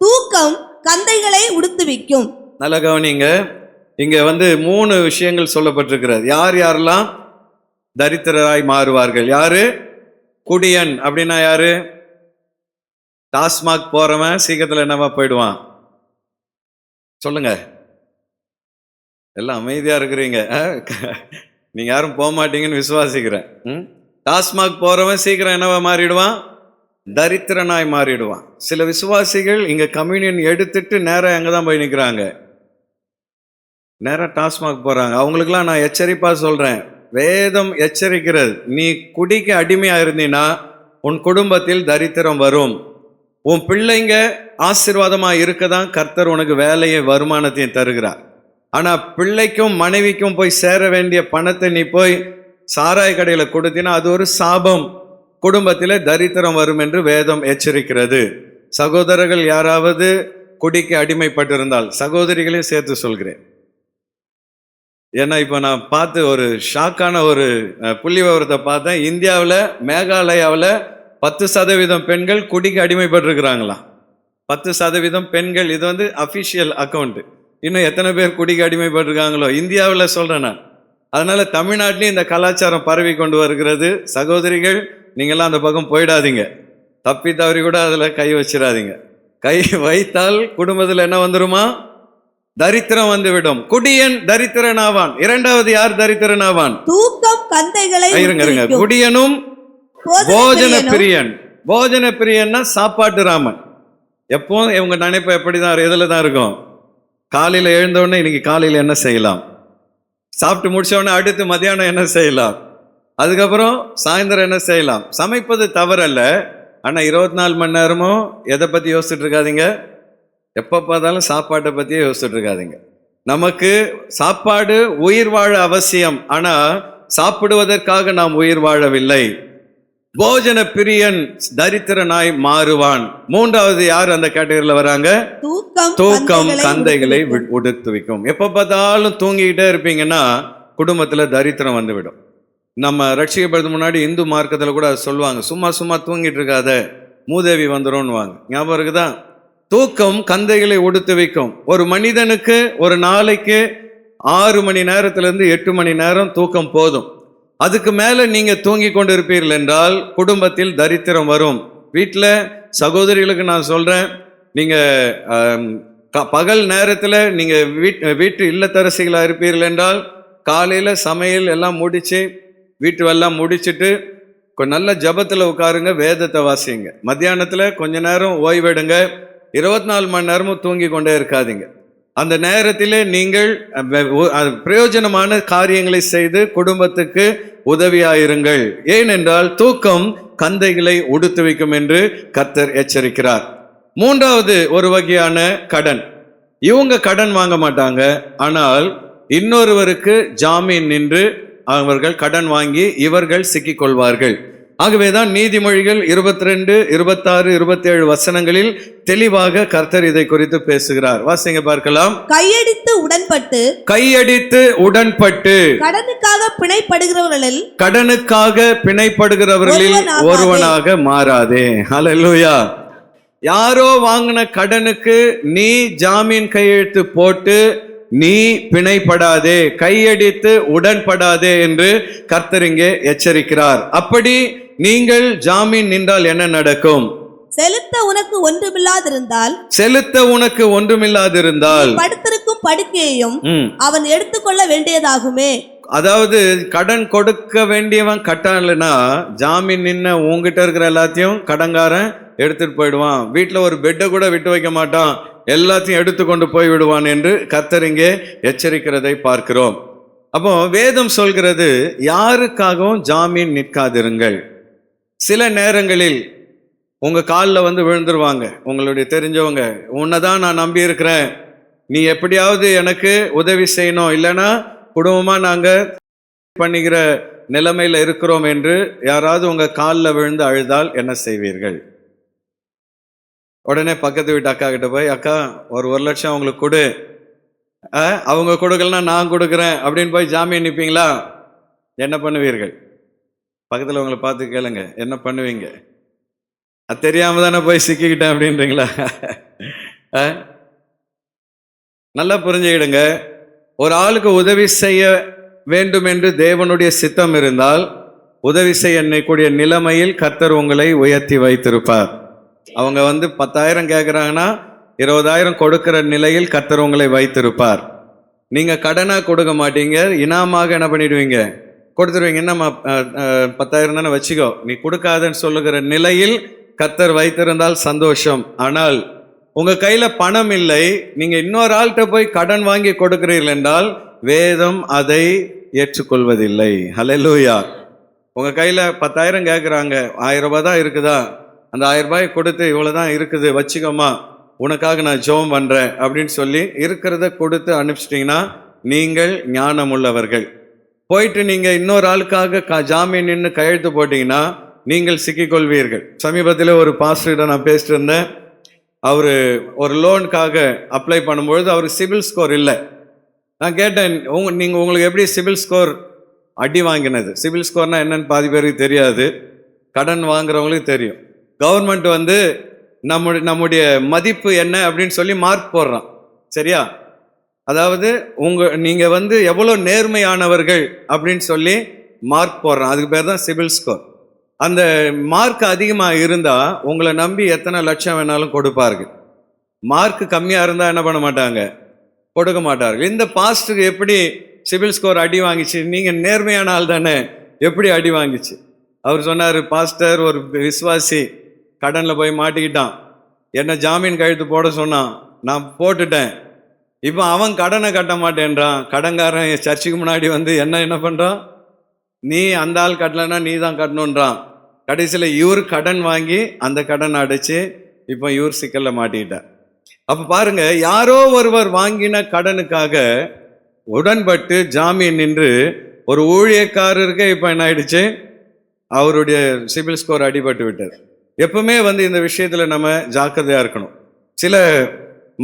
தூக்கம் கந்தைகளை உடுத்துவிக்கும். நல்ல கவனிங்க. இங்க 3 விஷயங்கள் சொல்லப்பட்டிருக்கிறது. யாரெல்லாம் தரித்திரராய் மாறுவார்கள்? யாரு? குடியன் அப்படின்னா யாரு? டாஸ்மாக் போறவன் சீக்கிரத்தில் என்னவா போயிடுவான்? சொல்லுங்க, எல்லாம் அமைதியா இருக்கிறீங்க. நீங்க யாரும் போக மாட்டீங்கன்னு விசுவாசிக்கிறேன். டாஸ்மாக் போறவன் சீக்கிரம் என்னவா மாறிடுவான்? தரித்திரனாய் மாறிடுவான். சில விசுவாசிகள் இங்க கம்யூனியன் எடுத்துட்டு நேரம் அங்கதான் போய் நிற்கிறாங்க, நேரம் டாஸ்மாக் போறாங்க. அவங்களுக்குலாம் நான் எச்சரிப்பா சொல்றேன், வேதம் எச்சரிக்கிறது, நீ குடிக்கு அடிமையா இருந்தீன்னா உன் குடும்பத்தில் தரித்திரம் வரும். உன் பிள்ளைங்க ஆசீர்வாதமா இருக்கதான் கர்த்தர் உனக்கு வேலையை வருமானத்தையும் தருகிறார். ஆனா பிள்ளைக்கும் மனைவிக்கும் போய் சேர வேண்டிய பணத்தை நீ போய் சாராய கடையில கொடுத்தினா அது ஒரு சாபம், குடும்பத்திலே தரித்திரம் வரும் என்று வேதம் எச்சரிக்கிறது. சகோதரர்கள் யாராவது குடிக்கு அடிமைப்பட்டிருந்தால் சகோதரிகளையும் சேர்த்து சொல்கிறேன். ஏன்னா இப்போ நான் பார்த்து ஒரு ஷாக்கான ஒரு புள்ளி விவரத்தை பார்த்தேன். இந்தியாவில் மேகாலயாவில் 10% பெண்கள் குடிக்கு அடிமைப்பட்டிருக்கிறாங்களாம். 10% பெண்கள். இது வந்து அஃபிஷியல் அக்கௌண்ட். இன்னும் எத்தனை பேர் குடிக்கு அடிமைப்பட்டிருக்காங்களோ இந்தியாவில் சொல்கிறேன் நான். அதனால தமிழ்நாட்டிலையும் இந்த கலாச்சாரம் பரவி கொண்டு வருகிறது. சகோதரிகள் நீங்கள்லாம் அந்த பக்கம் போயிடாதீங்க, தப்பி தவறி கூட அதில் கை வச்சிடாதீங்க. கை வைத்தால் குடும்பத்தில் என்ன வந்துருமா? தரித்திரம் வந்துவிடும். குடியன் தரித்திரன் ஆவான். இரண்டாவது யார் தரித்திரன் ஆவான்? தூக்கம் கந்தைகளை இருங்க. குடியனும் போஜன பிரியன். போஜன பிரியன்னா சாப்பாட்டு ராமன். எப்போ இவங்க நினைப்ப எப்படிதான், எதுல தான் இருக்கும்? காலையில எழுந்த உடனே இன்னைக்கு காலையில என்ன செய்யலாம், சாப்பிட்டு முடிச்ச உடனே அடுத்து மத்தியானம் என்ன செய்யலாம், அதுக்கப்புறம் சாயந்தரம் என்ன செய்யலாம். சமைப்பது தவறல்ல, ஆனா 24 மணி நேரமும் எதை பத்தி யோசிச்சுட்டு இருக்காதீங்க, எப்போ பார்த்தாலும் சாப்பாட்டை பற்றியே யோசிச்சுட்டு இருக்காதீங்க. நமக்கு சாப்பாடு உயிர் வாழ அவசியம், ஆனா சாப்பிடுவதற்காக நாம் உயிர் வாழவில்லை. போஜன பிரியன் தரித்திரனாய் மாறுவான். மூன்றாவது யார் அந்த கேட்டகரியில் வராங்க? தூக்கம் கந்தைகளை உடுத்துவிக்கும். எப்போ பார்த்தாலும் தூங்கிக்கிட்டே இருப்பீங்கன்னா குடும்பத்துல தரித்திரம் வந்துவிடும். நம்ம ரட்சிக்கப்படுறதுக்கு முன்னாடி இந்து மார்க்கத்தில் கூட சொல்லுவாங்க, சும்மா சும்மா தூங்கிட்டு இருக்காத, மூதேவி வந்துடும் வாங்க. ஞாபகம் இருக்குதா? தூக்கம் கந்தைகளை உடுத்து வைக்கும். ஒரு மனிதனுக்கு ஒரு நாளைக்கு 6 மணி நேரத்திலிருந்து 8 மணி நேரம் தூக்கம் போதும். அதுக்கு மேல நீங்க தூங்கி கொண்டு இருப்பீர்கள் என்றால் குடும்பத்தில் தரித்திரம் வரும். வீட்டில் சகோதரிகளுக்கு நான் சொல்றேன், நீங்க பகல் நேரத்தில் நீங்க வீட்டு இல்லத்தரசிகளா இருப்பீர்கள் என்றால் காலையில சமையல் எல்லாம் முடிச்சு வீட்டு எல்லாம் முடிச்சுட்டு நல்ல ஜபத்துல உட்காருங்க, வேதத்தை வாசிங்க. மத்தியானத்துல கொஞ்ச நேரம் ஓய்வெடுங்க. 24 மணி நேரமும் தூங்கி கொண்டே இருக்காதீங்க. அந்த நேரத்திலே நீங்கள் பிரயோஜனமான காரியங்களை செய்து குடும்பத்துக்கு உதவியாயிருங்கள். ஏனென்றால் தூக்கம் கந்தைகளை உடுத்து வைக்கும் என்று கர்த்தர் எச்சரிக்கிறார். மூன்றாவது ஒரு வகையான கடன். இவங்க கடன் வாங்க மாட்டாங்க, ஆனால் இன்னொருவருக்கு ஜாமீன் நின்று அவர்கள் கடன் வாங்கி இவர்கள் சிக்கிக் கொள்வார்கள். ஆகவேதான் நீதிமொழிகள் 22, 26, 27 வசனங்களில் தெளிவாக கர்த்தர் இதை குறித்து பேசுகிறார். வாசிங்க பார்க்கலாம். கையடித்து உடன்பட்டு கடனுக்காக பிணைப்படுகிறவர்களில் ஒருவனாக மாறாதே. ஹல்லேலூயா. யாரோ வாங்கின கடனுக்கு நீ ஜாமீன் கையெழுத்து போட்டு நீ பிணைப்படாதே, கையடித்து உடன்படாதே என்று கர்த்தர் இங்கே எச்சரிக்கிறார். அப்படி நீங்கள் ஜாமீன் நின்றால் என்ன நடக்கும்? செலுத்த உனக்கு ஒன்றுமில்லாதிருந்தால் படுத்திருக்கும் படுக்கையையும் அவன் எடுத்துக்கொள்ள வேண்டியதாகுமே. அதாவது கடன் கொடுக்க வேண்டியவன் கட்டான்லனா ஜாமீன் நின்ன உங்ககிட்ட இருக்கிற எல்லாத்தையும் கடன்காரன் எடுத்துட்டு போயிடுவான். வீட்டில் ஒரு பெட்டை கூட விட்டு வைக்க மாட்டான், எல்லாத்தையும் எடுத்துக்கொண்டு போய் விடுவான் என்று கர்த்தர் இங்கே எச்சரிக்கிறதை பார்க்கிறோம். அப்போ வேதம் சொல்கிறது, யாருக்காகவும் ஜாமீன் நிற்காதிருங்கள். சில நேரங்களில் உங்க காலில் வந்து விழுந்துருவாங்க உங்களுடைய தெரிஞ்சவங்க, உன்னைதான் நான் நம்பி இருக்கிறேன், நீ எப்படியாவது எனக்கு உதவி செய்யணும், இல்லைன்னா குடும்பமா நாங்க பண்ணிக்கிற நிலைமையில இருக்கிறோம் என்று யாராவது உங்க காலில் விழுந்து அழுதால் என்ன செய்வீர்கள்? உடனே பக்கத்து வீட்டு அக்கா கிட்ட போய், அக்கா ஒரு 1 லட்சம் அவங்களுக்கு கொடு, அவங்க கொடுக்கலன்னா நான் கொடுக்குறேன் அப்படின்னு போய் ஜாமீன் நிற்பீங்களா? என்ன பண்ணுவீர்கள்? பக்கத்தில் உங்களை பார்த்து கேளுங்க, என்ன பண்ணுவீங்க? அது தெரியாம தானே போய் சிக்கிக்கிட்டேன் அப்படின்றீங்களா? நல்லா புரிஞ்சுக்கிடுங்க. ஒரு ஆளுக்கு உதவி செய்ய வேண்டும் என்று தேவனுடைய சித்தம் இருந்தால் உதவி செய்ய எண்ணக்கூடிய நிலைமையில் கர்த்தர் உங்களை உயர்த்தி வைத்திருப்பார். அவங்க 10,000 கேட்குறாங்கன்னா 20,000 கொடுக்கிற நிலையில் கர்த்தர் உங்களை வைத்திருப்பார். நீங்க கடனா கொடுக்க மாட்டீங்க, இனாமாக என்ன பண்ணிடுவீங்க? கொடுத்துருவீங்க. என்னம்மா 10,000 தானே வச்சுக்கோ, நீ கொடுக்காதன்னு சொல்லுகிற நிலையில் கர்த்தர் வைத்திருந்தால் சந்தோஷம். ஆனால் உங்க கையில பணம் இல்லை, நீங்க இன்னொரு ஆள்கிட்ட போய் கடன் வாங்கி கொடுக்கிறீர்கள் என்றால் வேதம் அதை ஏற்றுக்கொள்வதில்லை. ஹல்லேலூயா. உங்க கையில 10,000 கேட்குறாங்க, 1,000 ரூபாய் தான் இருக்குதா, அந்த 1,000 ரூபாய் கொடுத்து இவ்வளவுதான் இருக்குது வச்சுக்கோமா, உனக்காக நான் ஜெபம் பண்றேன் அப்படின்னு சொல்லி இருக்கிறத கொடுத்து அனுப்பிச்சிட்டிங்கன்னா நீங்கள் ஞானம் உள்ளவர்கள். போயிட்டு நீங்க இன்னொரு ஆளுக்காக ஜாமீன் நின்று கையெழுத்து போட்டீங்கன்னா நீங்கள் சிக்கிக்கொள்வீர்கள். சமீபத்தில் ஒரு பாஸ்டர்கிட்ட நான் பேசிட்டு இருந்தேன். அவர் ஒரு லோனுக்காக அப்ளை பண்ணும்பொழுது அவருக்கு சிபில் ஸ்கோர் இல்லை. நான் கேட்டேன், உங்களுக்கு எப்படி சிபில் ஸ்கோர் அடி வாங்கினது? சிபில் ஸ்கோர்னா என்னன்னு பாதி பேருக்கு தெரியாது, கடன் வாங்குறவங்களுக்கு தெரியும். கவர்மெண்ட் நம்முடைய மதிப்பு என்ன அப்படின்னு சொல்லி மார்க் போடுறான், சரியா? அதாவது நீங்க எவ்வளோ நேர்மையானவர்கள் அப்படின்னு சொல்லி மார்க் போடுறான், அதுக்கு பேர் தான் சிபில் ஸ்கோர். அந்த மார்க் அதிகமாக இருந்தால் உங்களை நம்பி எத்தனை லட்சம் வேணாலும் கொடுப்பார்கள். மார்க் கம்மியாக இருந்தால் என்ன பண்ண மாட்டாங்க, கொடுக்க மாட்டார்கள். இந்த பாஸ்டருக்கு எப்படி சிபில் ஸ்கோர் அடி வாங்கிச்சு? நீங்கள் நேர்மையான ஆள் தானே, எப்படி அடி வாங்கிச்சு? அவர் சொன்னார், பாஸ்டர் ஒரு விசுவாசி கடனில் போய் மாட்டிக்கிட்டான், என்ன ஜாமீன் கையெழுத்து போட சொன்னான், நான் போட்டுட்டேன். இப்போ அவன் கடனை கட்ட மாட்டேன்றான். கடன்காரன் சர்ச்சுக்கு முன்னாடி என்ன பண்ணுறான், நீ அந்த ஆள் கட்டலைன்னா நீ தான் கட்டணுன்றான். கடைசியில் இவர் கடன் வாங்கி அந்த கடன் அடைச்சு இப்போ இவர் சிக்கலில் மாட்டிக்கிட்டார். அப்போ பாருங்க, யாரோ ஒருவர் வாங்கின கடனுக்காக உடன்பட்டு ஜாமீன் நின்று ஒரு ஊழியக்காரருக்கு இப்போ என்ன ஆயிடுச்சு, அவருடைய சிபில் ஸ்கோர் அடிபட்டு விட்டது. எப்பவுமே இந்த விஷயத்தில் நம்ம ஜாக்கிரதையாக இருக்கணும். சில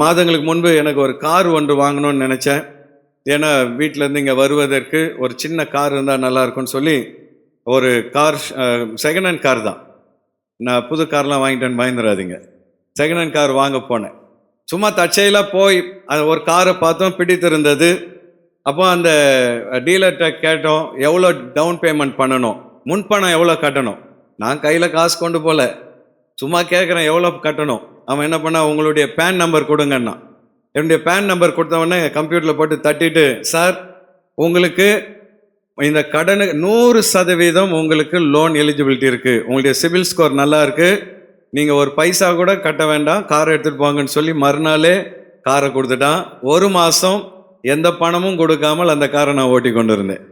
மாதங்களுக்கு முன்பு எனக்கு ஒரு கார் ஒன்று வாங்கணும்னு நினச்சேன். ஏன்னா வீட்டிலேருந்து இங்கே வருவதற்கு ஒரு சின்ன கார் இருந்தால் நல்லா இருக்கும்னு சொல்லி ஒரு கார், செகண்ட் ஹேண்ட் கார் தான், நான் புது கார்லாம் வாங்கிட்டேன்னு பயந்துடாதீங்க. செகண்ட் ஹேண்ட் கார் வாங்க போனேன். சும்மா தற்செயலாக போய் ஒரு காரை பார்த்தோம், பிடித்திருந்தது. அப்போ அந்த டீலர்கிட்ட கேட்டோம், எவ்வளோ டவுன் பேமெண்ட் பண்ணணும், முன்பணம் எவ்வளோ கட்டணும். நான் கையில் காசு கொண்டு போகல, சும்மா கேட்குறேன் எவ்வளோ கட்டணும். அவன் என்ன பண்ணா, உங்களுடைய பேன் நம்பர் கொடுங்கன்னா, என்னுடைய பேன் நம்பர் கொடுத்தவொடனே கம்ப்யூட்டரில் போட்டு தட்டிட்டு, சார் உங்களுக்கு இந்த கடனுக்கு 100% உங்களுக்கு லோன் எலிஜிபிலிட்டி இருக்குது, உங்களுடைய சிபில் ஸ்கோர் நல்லா இருக்குது, நீங்கள் ஒரு பைசா கூட கட்ட வேண்டாம், காரை எடுத்துகிட்டு போங்கன்னு சொல்லி மறுநாளே காரை கொடுத்துட்டான். 1 மாதம் எந்த பணமும் கொடுக்காமல் அந்த காரை நான் ஓட்டி கொண்டு இருந்தேன்.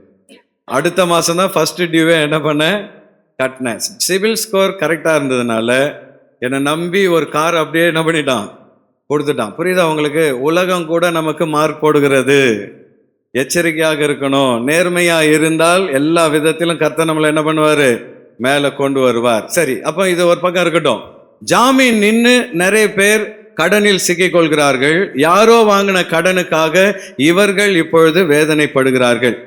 அடுத்த மாதம் தான் ஃபஸ்ட்டு டியூவே என்ன பண்ணேன், கட்டினேன். சிபில் ஸ்கோர் கரெக்டாக இருந்ததுனால என்னை நம்பி ஒரு கார் அப்படியே என்ன பண்ணிட்டான், கொடுத்துட்டான். புரியுதா உங்களுக்கு? உலகம் கூட நமக்கு மார்க் போடுகிறது. எச்சரிக்கையாக இருக்கணும். நேர்மையாக இருந்தால் எல்லா விதத்திலும் கர்த்தர் நம்மளை என்ன பண்ணுவார், மேலே கொண்டு வருவார். சரி, அப்போ இது ஒரு பக்கம் இருக்கட்டும். ஜாமீன் நின்று நிறைய பேர் கடனில் சிக்கிக்கொள்கிறார்கள். யாரோ வாங்கின கடனுக்காக இவர்கள் இப்பொழுது வேதனைப்படுகிறார்கள்.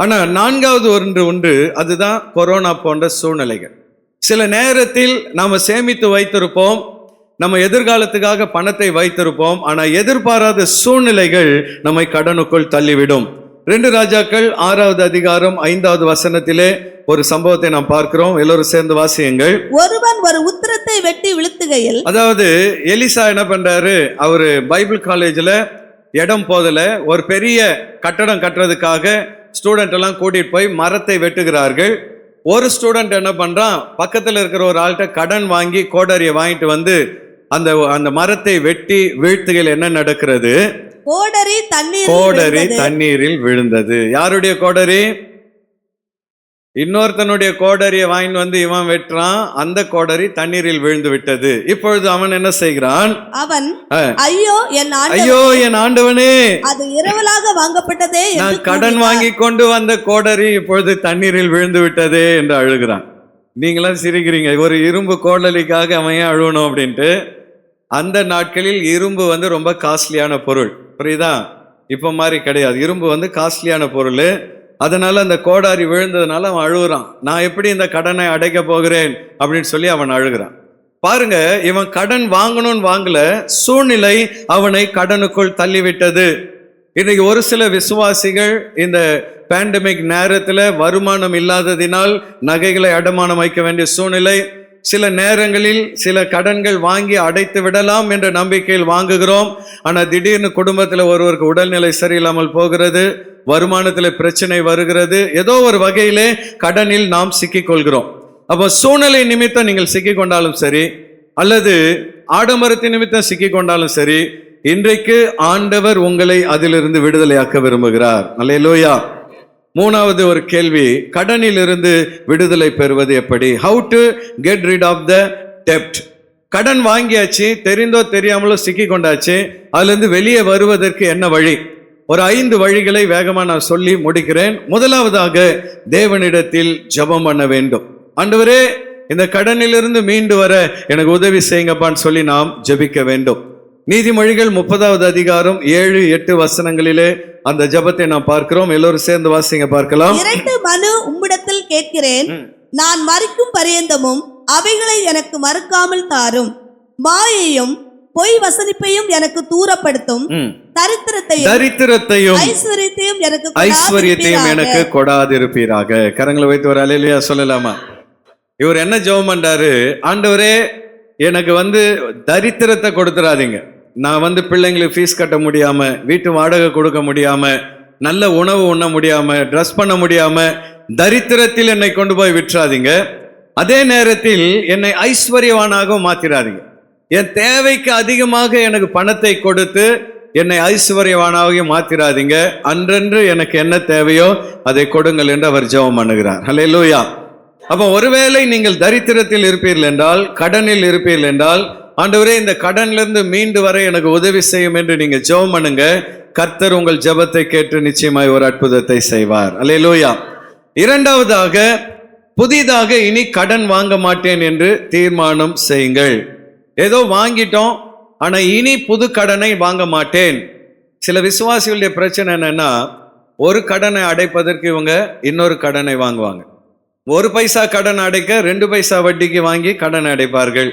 ஆனால் 4வது ஒன்று உண்டு, அதுதான் கொரோனா போன்ற சூழ்நிலைகள். சில நேரத்தில் நாம் சேமித்து வைத்திருப்போம், நம்ம எதிர்காலத்துக்காக பணத்தை வைத்திருப்போம். ஆனால் எதிர்பாராத சூழ்நிலைகள் நம்மை கடனுக்குள் தள்ளிவிடும். 2 ராஜாக்கள் 6வது அதிகாரம் 5வது வசனத்திலே ஒரு சம்பவத்தை நாம் பார்க்கிறோம். எல்லோரும் சேர்ந்து வாசியுங்கள். ஒருவன் ஒரு உத்திரத்தை வெட்டி விழுத்துகையில், அதாவது எலிசா என்ன பண்றாரு, அவரு பைபிள் காலேஜில் இடம் போதல, ஒரு பெரிய கட்டடம் கட்டுறதுக்காக ஸ்டூடெண்ட் எல்லாம் கூட்டிட்டு போய் மரத்தை வெட்டுகிறார்கள். ஒரு ஸ்டூடெண்ட் என்ன பண்றான், பக்கத்தில் இருக்கிற ஒரு ஆள்கிட்ட கடன் வாங்கி கோடரியை வாங்கிட்டு அந்த மரத்தை வெட்டி வீழ்த்துகையில் என்ன நடக்கிறது, கோடரி தண்ணீரில் விழுந்தது. யாருடைய கோடரி? இன்னொருத்தனுடைய கோடரியை வாங்கிட்டு இவன் வெட்டுறான், அந்த கோடரி தண்ணீரில் விழுந்து விட்டது. இப்பொழுது அவன் என்ன செய்கிறான், அவன் ஐயோ என் ஆண்டவனே, அது இரவலாக வாங்கப்பட்டதே, நான் கடன் வாங்கி கொண்டு வந்த கோடரி இப்பொழுது தண்ணீரில் விழுந்து விட்டதே என்று அழுகிறான். நீங்களாம் சிரிக்கிறீங்க, ஒரு இரும்பு கோடலிக்காக அவன் ஏன் அழுவணும் அப்படின்ட்டு. அந்த நாட்களில் இரும்பு ரொம்ப காஸ்ட்லியான பொருள், புரியுதா? இப்போ மாதிரி கிடையாது. இரும்பு காஸ்ட்லியான பொருள். அதனால அந்த கோடாரி விழுந்ததுனால அவன் அழுகுறான். நான் எப்படி இந்த கடனை அடைக்க போகிறேன் அப்படின்னு சொல்லி அவன் அழுகிறான். பாருங்க, இவன் கடன் வாங்கணும்னு வாங்கல, சூழ்நிலை அவனை கடனுக்குள் தள்ளிவிட்டது. இன்னைக்கு ஒரு சில விசுவாசிகள் இந்த பேண்டமிக் நேரத்தில் வருமானம் இல்லாததினால் நகைகளை அடமானம் வைக்க வேண்டிய சூழ்நிலை, சில நேரங்களில் சில கடன்கள் வாங்கி அடைத்து விடலாம் என்ற நம்பிக்கையில் வாங்குகிறோம். ஆனால் திடீர்னு குடும்பத்தில் ஒருவருக்கு உடல்நிலை சரியில்லாமல் போகிறது, வருமானத்தில் பிரச்சனை வருகிறது, ஏதோ ஒரு வகையிலே கடனில் நாம் சிக்கிக்கொள்கிறோம். அப்போ சூழ்நிலை நிமித்தம் நீங்கள் சிக்கிக்கொண்டாலும் சரி, அல்லது ஆடம்பரத்தின் நிமித்தம் சிக்கிக்கொண்டாலும் சரி, இன்றைக்கு ஆண்டவர் உங்களை அதிலிருந்து விடுதலையாக்க விரும்புகிறார். அல்லேலூயா. மூணாவது ஒரு கேள்வி, கடனில் இருந்து விடுதலை பெறுவது எப்படி? How to get rid of the டெப்ட். கடன் வாங்கியாச்சு, தெரிந்தோ தெரியாமலோ சிக்கி கொண்டாச்சு, அதுலேருந்து வெளியே வருவதற்கு என்ன வழி? ஒரு 5 வழிகளை வேகமாக நான் சொல்லி முடிக்கிறேன். முதலாவதாக, தேவனிடத்தில் ஜெபம் பண்ண வேண்டும். ஆண்டவரே, இந்த கடனிலிருந்து மீண்டு வர எனக்கு உதவி செய்யுங்கப்பான்னு சொல்லி நாம் ஜெபிக்க வேண்டும். நீதிமொழிகள் 30வது அதிகாரம் 7-8 வசனங்களிலே அந்த ஜெபத்தை நாம் பார்க்கிறோம். எல்லோரும் சேர்ந்து வாசிங்க பார்க்கலாம். 2 மனு உம்மிடத்தில் கேட்கிறேன், நான் மரிக்கும் பரியந்தமும் அவைகளை எனக்கு மறுக்காமல் தாரும். மாயையும் பொய் வசனிப்பையும் எனக்கு தூரப்படுத்தும். தரித்திரத்தையும் ஐஸ்வர்யத்தையும் எனக்கு கொடாதிருப்பீராக. கரங்களை வைத்து ஒரு அல்லேலூயா சொல்லலாமா? இவர் என்ன ஜெபம் பண்றாரு? ஆண்டவரே, எனக்கு தரித்திரத்தை கொடுத்துறாதீங்க. நான் பிள்ளைங்களுக்கு ஃபீஸ் கட்ட முடியாம, வீட்டு வாடகை கொடுக்க முடியாம, நல்ல உணவு உண்ண முடியாம, ட்ரெஸ் பண்ண முடியாம, தரித்திரத்தில் என்னை கொண்டு போய் விட்டுறாதீங்க. அதே நேரத்தில் என்னை ஐஸ்வர்யவானாக மாத்திராதீங்க. என் தேவைக்கு அதிகமாக எனக்கு பணத்தை கொடுத்து என்னை ஐஸ்வர்யவானாக மாத்திராதீங்க. அன்றன்று எனக்கு என்ன தேவையோ அதை கொடுங்கள் என்று அவர் ஜெபம் பண்ணுகிறார். ஹல்லேலூயா. அப்போ ஒருவேளை நீங்கள் தரித்திரத்தில் இருப்பீர்கள் என்றால், கடனில் இருப்பீர்கள் என்றால், ஆண்டவரே, இந்த கடன்ல இருந்து மீண்டு வர எனக்கு உதவி செய்யும் என்று நீங்க ஜெபம் பண்ணுங்க. கர்த்தர் உங்கள் ஜெபத்தை கேட்டு நிச்சயமாய் ஒரு அற்புதத்தை செய்வார். அல்லேலூயா. இரண்டாவதாக, புதிதாக இனி கடன் வாங்க மாட்டேன் என்று தீர்மானம் செய்யுங்கள். ஏதோ வாங்கிட்டோம், ஆனா இனி புது கடனை வாங்க மாட்டேன். சில விசுவாசிகளுடைய பிரச்சனை என்னன்னா, ஒரு கடனை அடைப்பதற்கு இவங்க இன்னொரு கடனை வாங்குவாங்க. 1 பைசா கடன் அடைக்க 2 பைசா வட்டிக்கு வாங்கி கடன் அடைப்பார்கள்.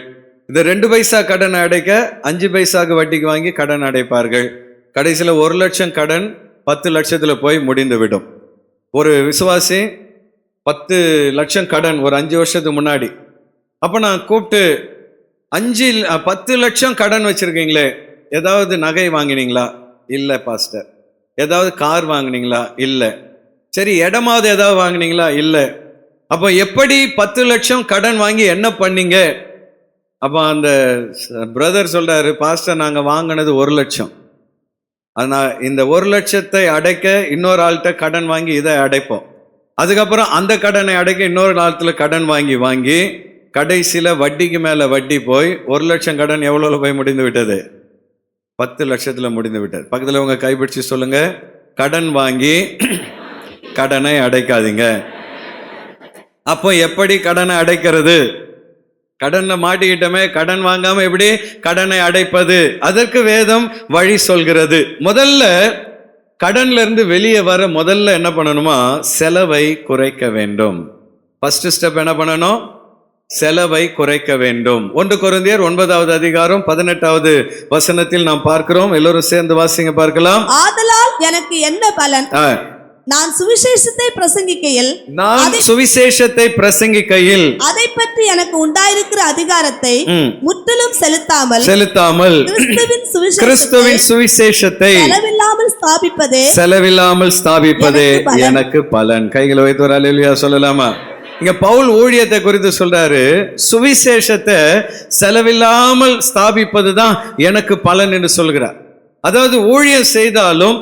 இது 2 பைசா கடன் அடைக்க 5 பைசாக்கு வட்டிக்கு வாங்கி கடன் அடைப்பார்கள். கடைசியில் 1 லட்சம் கடன் 10 லட்சத்தில் போய் முடிந்து விடும். ஒரு விசுவாசி 10 லட்சம் கடன் ஒரு 5 வருஷத்துக்கு முன்னாடி. அப்போ நான் கூப்பிட்டு, 10 லட்சம் கடன் வச்சிருக்கீங்களே, ஏதாவது நகை வாங்கினீங்களா? இல்லை பாஸ்டர். ஏதாவது கார் வாங்கினீங்களா? இல்லை. சரி, இடமாவது ஏதாவது வாங்கினீங்களா? இல்லை. அப்போ எப்படி 10 லட்சம் கடன் வாங்கி என்ன பண்ணீங்க? அப்போ அந்த பிரதர் சொல்றாரு, பாஸ்டர், நாங்கள் வாங்கினது 1 லட்சம். ஆனால் இந்த 1 லட்சத்தை அடைக்க இன்னொரு ஆள்கிட்ட கடன் வாங்கி இதை அடைப்போம். அதுக்கப்புறம் அந்த கடனை அடைக்க இன்னொரு ஆள்கிட்ட கடன் வாங்கி கடைசியில் வட்டிக்கு மேலே வட்டி போய் 1 லட்சம் கடன் எவ்வளோ போய் முடிந்து விட்டது? 10 லட்சத்தில் முடிந்து விட்டது. பக்கத்தில் உங்க கைப்பிடிச்சு சொல்லுங்க, கடன் வாங்கி கடனை அடைக்காதீங்க. அப்போ எப்படி கடனை அடைக்கிறது? கடனை மாட்டிக்கிட்டோமே, கடன் வாங்காம எப்படி கடனை அடைப்பது? அதற்கு வேதம் வழி சொல்கிறது. முதல்ல கடன்ல இருந்து வெளியே வர முதல்ல என்ன பண்ணணுமா? செலவை குறைக்க வேண்டும். ஃபர்ஸ்ட் ஸ்டெப் என்ன பண்ணணும்? செலவை குறைக்க வேண்டும். 1 கொரிந்தியர் 9வது அதிகாரம் 18வது வசனத்தில் நாம் பார்க்கிறோம். எல்லோரும் சேர்ந்து வாசிங்க பார்க்கலாம். ஆதலால் எனக்கு என்ன பலன்? நான் சுவிசேஷத்தை பிரசங்கிக்கையில் அதை பற்றி எனக்கு உண்டாயிருக்கிற அதிகாரத்தை முற்றிலும் செலுத்தாமல் கிறிஸ்துவின் சுவிசேஷத்தை செலவில்லாமல் ஸ்தாபிப்பதே எனக்கு பலன். கைகளை வைத்து ஒரு அல்லேலூயா சொல்லலாமா? இங்க பவுல் ஊழியத்தை குறித்து சொல்றாரு, சுவிசேஷத்தை செலவில்லாமல் ஸ்தாபிப்பது தான் எனக்கு பலன் என்று சொல்கிறார். அதாவது ஊழியம் செய்தாலும்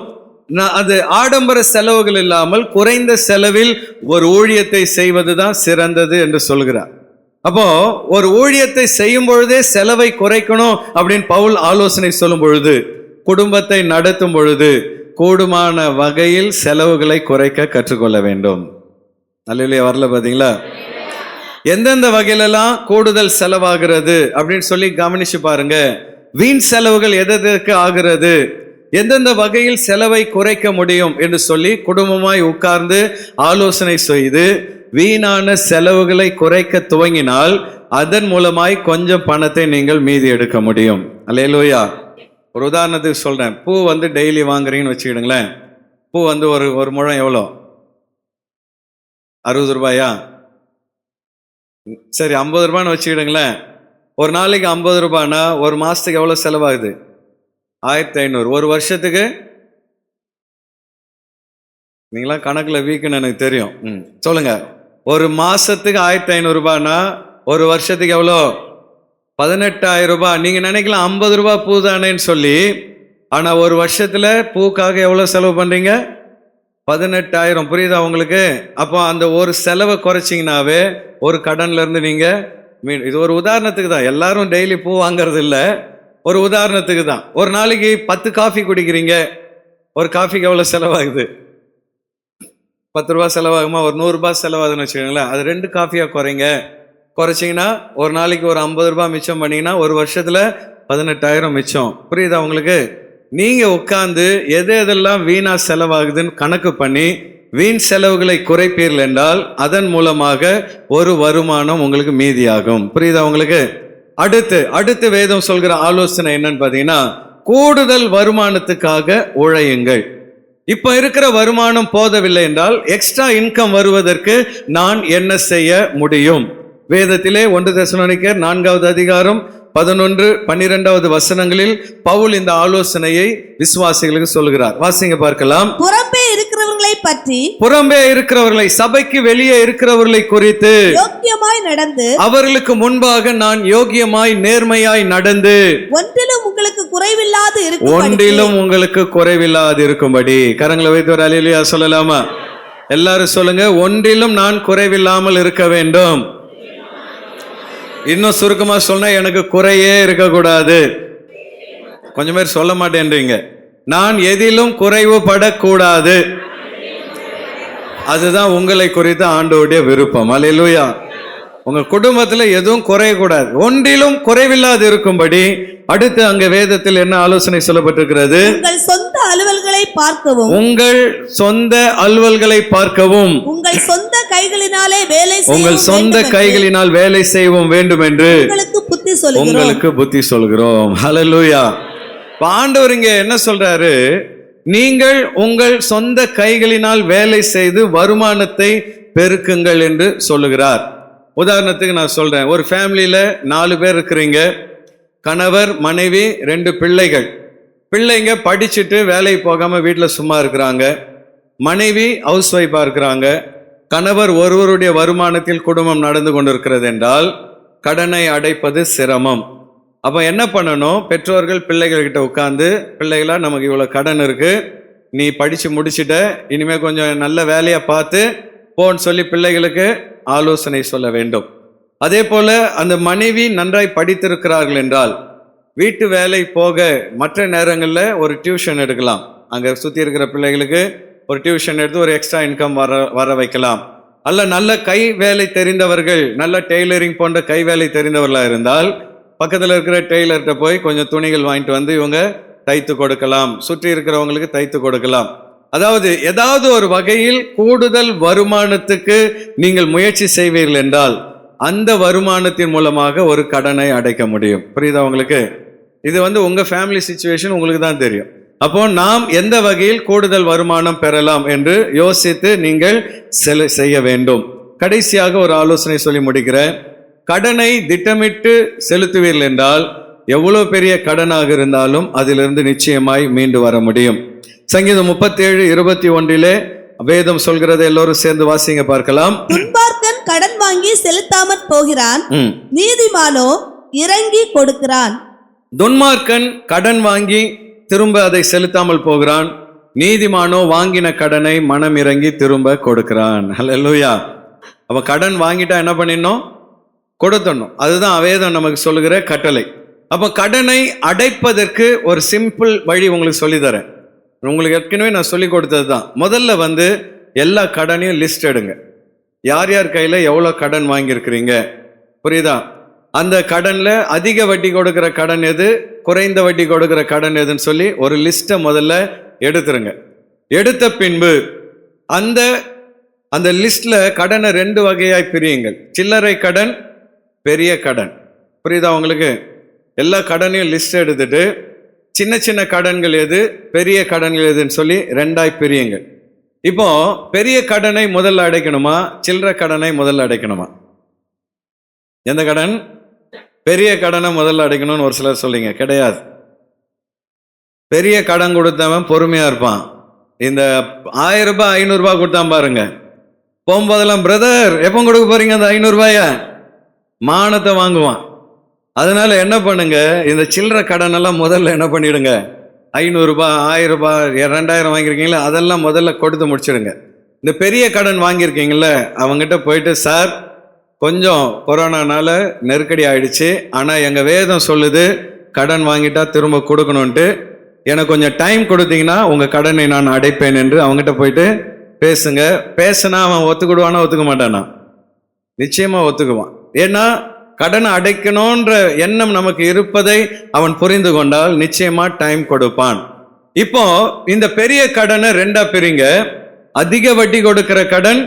அது ஆடம்பர செலவுகள் இல்லாமல் குறைந்த செலவில் ஒரு ஊழியத்தை செய்வது தான் சிறந்தது என்று சொல்கிறார். அப்போ ஒரு ஊழியத்தை செய்யும் பொழுதே செலவை குறைக்கணும் அப்படின்னு பவுல் ஆலோசனை சொல்லும் பொழுது, குடும்பத்தை நடத்தும் பொழுது கூடுமான வகையில் செலவுகளை குறைக்க கற்றுக்கொள்ள வேண்டும். அல்லேலூயா. வரல பார்த்தீங்களா? எந்தெந்த வகையிலெல்லாம் கூடுதல் செலவாகிறது அப்படின்னு சொல்லி கவனிச்சு பாருங்க. வீண் செலவுகள் எதற்கு ஆகிறது, எந்தெந்த வகையில் செலவை குறைக்க முடியும் என்று சொல்லி குடும்பமாய் உட்கார்ந்து ஆலோசனை செய்து வீணான செலவுகளை குறைக்க துவங்கினால் அதன் மூலமாய் கொஞ்சம் பணத்தை நீங்கள் மீதி எடுக்க முடியும். அல்லேலூயா. ஒரு உதாரணத்துக்கு சொல்றேன். பூ டெய்லி வாங்குறீங்கன்னு வச்சுக்கிடுங்களேன். பூ ஒரு முழம் எவ்வளோ? 60 ரூபாயா? சரி 50 ரூபான்னு வச்சுக்கிடுங்களேன். ஒரு நாளைக்கு 50 ரூபானா ஒரு மாசத்துக்கு எவ்வளவு செலவாகுது? 1500. ஒரு வருஷத்துக்கு? நீங்களாம் கணக்குல வீக்குன்னு எனக்கு தெரியும். சொல்லுங்க. ஒரு மாசத்துக்கு 1500 ரூபானா ஒரு வருஷத்துக்கு எவ்வளோ? 18,000 ரூபாய். நீங்க நினைக்கலாம் 50 ரூபாய் பூ தானேன்னு சொல்லி, ஆனா ஒரு வருஷத்துல பூக்காக எவ்வளவு செலவு பண்றீங்க? 18,000. புரியுதா உங்களுக்கு? அப்போ அந்த ஒரு செலவை குறைச்சிங்கனாவே ஒரு கடன்ல இருந்து நீங்க இது ஒரு உதாரணத்துக்கு தான். எல்லாரும் டெய்லி பூ வாங்குறது இல்லை, ஒரு உதாரணத்துக்கு தான். ஒரு நாளைக்கு 10 காஃபி குடிக்கிறீங்க, ஒரு காஃபிக்கு எவ்வளவு செலவாகுது? 10 ரூபாய் செலவாகுமா? ஒரு 100 ரூபாய் செலவாகுதுன்னு வச்சுக்கோங்களேன். அது 2 காஃபியா குறைச்சிங்கன்னா ஒரு நாளைக்கு ஒரு 50 ரூபாய் மிச்சம் பண்ணீங்கன்னா ஒரு வருஷத்துல 18,000 மிச்சம். புரியுதா உங்களுக்கு? நீங்க உட்கார்ந்து எதெல்லாம் வீணா செலவாகுதுன்னு கணக்கு பண்ணி வீண் செலவுகளை குறைப்பீர்கள் என்றால் அதன் மூலமாக ஒரு வருமானம் உங்களுக்கு மீதியாகும். புரியுதா உங்களுக்கு? அடுத்து வேதம் சொல்கிற ஆலோசனை என்னன்னு பாத்தீங்கன்னா, கூடுதல் வருமானத்துக்காக உழையுங்கள். இப்ப இருக்கிற வருமானம் போதவில்லை என்றால் எக்ஸ்ட்ரா இன்கம் வருவதற்கு நான் என்ன செய்ய முடியும்? வேதத்திலே 1 தெசலோனிக்கர் 4வது அதிகாரம் 11, 12வது வசனங்களில் பவுல் இந்த ஆலோசனையை விசுவாசிகளுக்கு சொல்கிறார். வாசிங்க பார்க்கலாம். புறம்பே இருக்கிறவர்களை, சபைக்கு வெளியே இருக்கிறவர்களை குறித்து யோக்கியமாய் நடந்து, அவர்களுக்கு முன்பாக நான் யோக்கியமாய் நேர்மையாய் நடந்து ஒன்றிலும் உங்களுக்கு குறைவில்லாது இருக்கும்படி. கரங்களை வைத்து ஒரு அல்லேலூயா சொல்லலாமா? எல்லாரும் சொல்லுங்க. ஒன்றிலும் நான் குறைவில்லாமல் இருக்க வேண்டும். இன்னும் சுருக்கமா சொன்னா, எனக்கு குறையே இருக்கக்கூடாது. கொஞ்சம் பேர் சொல்ல மாட்டேன்றீங்க. நான் எதிலும் குறைவுபடக்கூடாது. அதுதான் உங்களை குறித்த ஆண்டவருடைய விருப்பம். அல்லேலூயா. உங்க குடும்பத்துல எதுவும் குறையக்கூடாது, ஒன்றிலும் குறைவில்லாது இருக்கும்படி. அடுத்து அங்க வேதத்தில் என்ன ஆலோசனை சொல்லப்பட்டிருக்கிறது? உங்கள் சொந்த அலுவல்களை பார்க்கவும், உங்கள் சொந்த கைகளினால் வேலை செய்யவும் வேண்டும் என்று உங்களுக்கு புத்தி சொல்கிறோம். ஹல்லேலூயா. ஆண்டவர் இங்க என்ன சொல்றாரு? நீங்கள் உங்கள் சொந்த கைகளினால் வேலை செய்து வருமானத்தை பெருக்குங்கள் என்று சொல்லுகிறார். உதாரணத்துக்கு நான் சொல்றேன். ஒரு ஃபேமிலியில 4 பேர் இருக்கிறீங்க. கணவர், மனைவி, 2 பிள்ளைகள். பிள்ளைங்க படிச்சுட்டு வேலைக்கு போகாம வீட்டில் சும்மா இருக்கிறாங்க. மனைவி ஹவுஸ் ஒய்ஃபா இருக்கிறாங்க. கணவர் ஒருவருடைய வருமானத்தில் குடும்பம் நடந்து கொண்டிருக்கிறது என்றால் கடனை அடைப்பது சிரமம். அப்போ என்ன பண்ணணும்? பெற்றோர்கள் பிள்ளைகள்கிட்ட உட்கார்ந்து, பிள்ளைகளா நமக்கு இவ்வளோ கடன் இருக்கு, நீ படித்து முடிச்சுட்ட, இனிமேல் கொஞ்சம் நல்ல வேலையை பார்த்து போன்னு சொல்லி பிள்ளைகளுக்கு ஆலோசனை சொல்ல வேண்டும். அதே போல அந்த மனைவி நன்றாய் படித்திருக்கிறார்கள் என்றால் வீட்டு வேலை போக மற்ற நேரங்களில் ஒரு டியூஷன் எடுக்கலாம். அங்கே சுற்றி இருக்கிற பிள்ளைகளுக்கு ஒரு டியூஷன் எடுத்து ஒரு எக்ஸ்ட்ரா இன்கம் வர வைக்கலாம். அல்ல நல்ல கை வேலை தெரிந்தவர்கள், நல்ல டெய்லரிங் போன்ற கை வேலை தெரிந்தவர்களாக இருந்தால் பக்கத்தில் இருக்கிற டெய்லர்கிட்ட போய் கொஞ்சம் துணிகள் வாங்கிட்டு வந்து இவங்க தைத்து கொடுக்கலாம். சுற்றி இருக்கிறவங்களுக்கு தைத்து கொடுக்கலாம். அதாவது ஏதாவது ஒரு வகையில் கூடுதல் வருமானத்துக்கு நீங்கள் முயற்சி செய்வீர்கள் என்றால் அந்த வருமானத்தின் மூலமாக ஒரு கடனை அடைக்க முடியும். புரியுதா உங்களுக்கு? இது உங்க ஃபேமிலி சிச்சுவேஷன் உங்களுக்கு தான் தெரியும். அப்போ நாம் எந்த வகையில் கூடுதல் வருமானம் பெறலாம் என்று யோசித்து நீங்கள் செய்ய வேண்டும். கடைசியாக ஒரு ஆலோசனை சொல்லி முடிக்கிறேன். கடனை திட்டமிட்டு செலுத்துவீர்கள் என்றால் எவ்வளவு பெரிய கடனாக இருந்தாலும் அதிலிருந்து நிச்சயமாய் மீண்டு வர முடியும். சங்கீதம் 37:21 வேதம் சொல்கிறது. எல்லோரும் சேர்ந்து வாசிங்க பார்க்கலாம். துன்மார்க்கன் கடன் வாங்கி செலுத்தாமற் போகிறான், நீதிமானோ இறங்கி கொடுக்கிறான். துன்மார்க்கன் கடன் வாங்கி திரும்ப அதை செலுத்தாமல் போகிறான், நீதிமானோ வாங்கின கடனை மனம் இறங்கி திரும்ப கொடுக்கிறான். ஹல்லேலூயா. அப்ப கடன் வாங்கிட்டா என்ன பண்ணிடணும்? கொடுத்தணும். அதுதான் வேதம் நமக்கு சொல்லுகிற கட்டளை. அப்ப கடனை அடைப்பதற்கு ஒரு சிம்பிள் வழி உங்களுக்கு சொல்லித்தரேன். உங்களுக்கு ஏற்கனவே நான் சொல்லி கொடுத்தது தான். முதல்ல எல்லா கடனையும் லிஸ்ட் எடுங்க. யார் யார் கையில் எவ்வளோ கடன் வாங்கியிருக்கிறீங்க, புரியுதா? அந்த கடனில் அதிக வட்டி கொடுக்குற கடன் எது, குறைந்த வட்டி கொடுக்குற கடன் எதுன்னு சொல்லி ஒரு லிஸ்ட்டை முதல்ல எடுத்துருங்க. எடுத்த பின்பு அந்த லிஸ்ட்ல கடனை 2 வகையாய் பிரியுங்கள். சில்லறை கடன், பெரிய கடன். புரியுதா உங்களுக்கு? எல்லா கடனையும் லிஸ்ட் எடுத்துட்டு சின்ன சின்ன கடன்கள் எது, பெரிய கடன்கள் எதுன்னு சொல்லி 2ஆய் பிரியுங்கள். இப்போ பெரிய கடனை முதல்ல அடைக்கணுமா, சில்லறை கடனை முதல்ல அடைக்கணுமா? எந்த கடன்? பெரிய கடனை முதல்ல அடைக்கணும்னு ஒரு சிலர் சொல்றீங்க. கிடையாது. பெரிய கடன் கொடுத்தவன் பொறுமையா இருப்பான். இந்த 1000 ரூபாய் 500 ரூபாய் கொடுத்தான் பாருங்க, போகும்போதெல்லாம் பிரதர் எப்போ கொடுக்க போறீங்க அந்த 500 ரூபாய, மானத்தை வாங்குவான். அதனால என்ன பண்ணுங்க, இந்த சில்லற கடன் எல்லாம் முதல்ல என்ன பண்ணிடுங்க, 500 ரூபாய் 1000 ரூபாய் 2000 வாங்கியிருக்கீங்களா, அதெல்லாம் முதல்ல கொடுத்து முடிச்சிடுங்க. இந்த பெரிய கடன் வாங்கியிருக்கீங்கள, அவங்ககிட்ட போயிட்டு, சார் கொஞ்சம் கொரோனானால நெருக்கடி ஆயிடுச்சு, ஆனால் எங்கள் வேதம் சொல்லுது கடன் வாங்கிட்டா திரும்ப கொடுக்கணுன்ட்டு, எனக்கு கொஞ்சம் டைம் கொடுத்தீங்கன்னா உங்கள் கடனை நான் அடைப்பேன் என்று அவங்ககிட்ட போயிட்டு பேசுங்க. பேசினா அவன் ஒத்துக்கிடுவானா ஒத்துக்க மாட்டானா? நிச்சயமாக ஒத்துக்குவான். ஏன்னா கடனை அடைக்கணுன்ற எண்ணம் நமக்கு இருப்பதை அவன் புரிந்து கொண்டால் நிச்சயமா டைம் கொடுப்பான். இப்போ இந்த பெரிய கடனை ரெண்டா பிரிங்க. அதிக வட்டி கொடுக்கிற கடன்,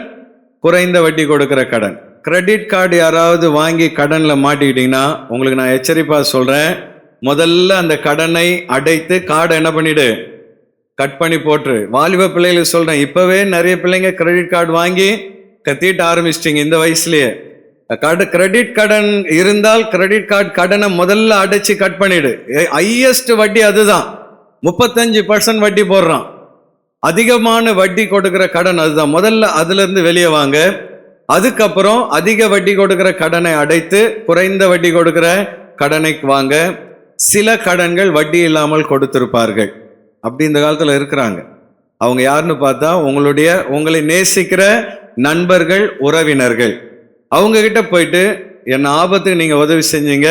குறைந்த வட்டி கொடுக்கிற கடன். கிரெடிட் கார்டு யாராவது வாங்கி கடன்ல மாட்டிக்கிட்டீங்கன்னா உங்களுக்கு நான் எச்சரிப்பா சொல்றேன், முதல்ல அந்த கடனை அடைத்து கார்டை என்ன பண்ணிடு, கட் பண்ணி போட்டுரு. வாலிப பிள்ளைகளுக்கு சொல்றேன், இப்பவே நிறைய பிள்ளைங்க கிரெடிட் கார்டு வாங்கி கத்திட்டு ஆரம்பிச்சிட்டீங்க இந்த வயசுலயே. கிரெடிட் கடன் இருந்தால் கிரெடிட் கார்டு கடனை முதல்ல அடைச்சு கட் பண்ணிடு. ஹையஸ்ட் வட்டி அதுதான், 35% வட்டி போடுறான். அதிகமான வட்டி கொடுக்கிற கடன் அதுதான். முதல்ல அதுல இருந்து வெளியே வாங்க. அதுக்கப்புறம் அதிக வட்டி கொடுக்கிற கடனை அடைத்து குறைந்த வட்டி கொடுக்கிற கடனை வாங்க. சில கடன்கள் வட்டி இல்லாமல் கொடுத்திருப்பார்கள், அப்படி இந்த காலத்துல இருக்கிறாங்க. அவங்க யாருன்னு பார்த்தா உங்களை நேசிக்கிற நண்பர்கள், உறவினர்கள். அவங்க கிட்ட போயிட்டு, என் ஆபத்துக்கு நீங்க உதவி செஞ்சீங்க,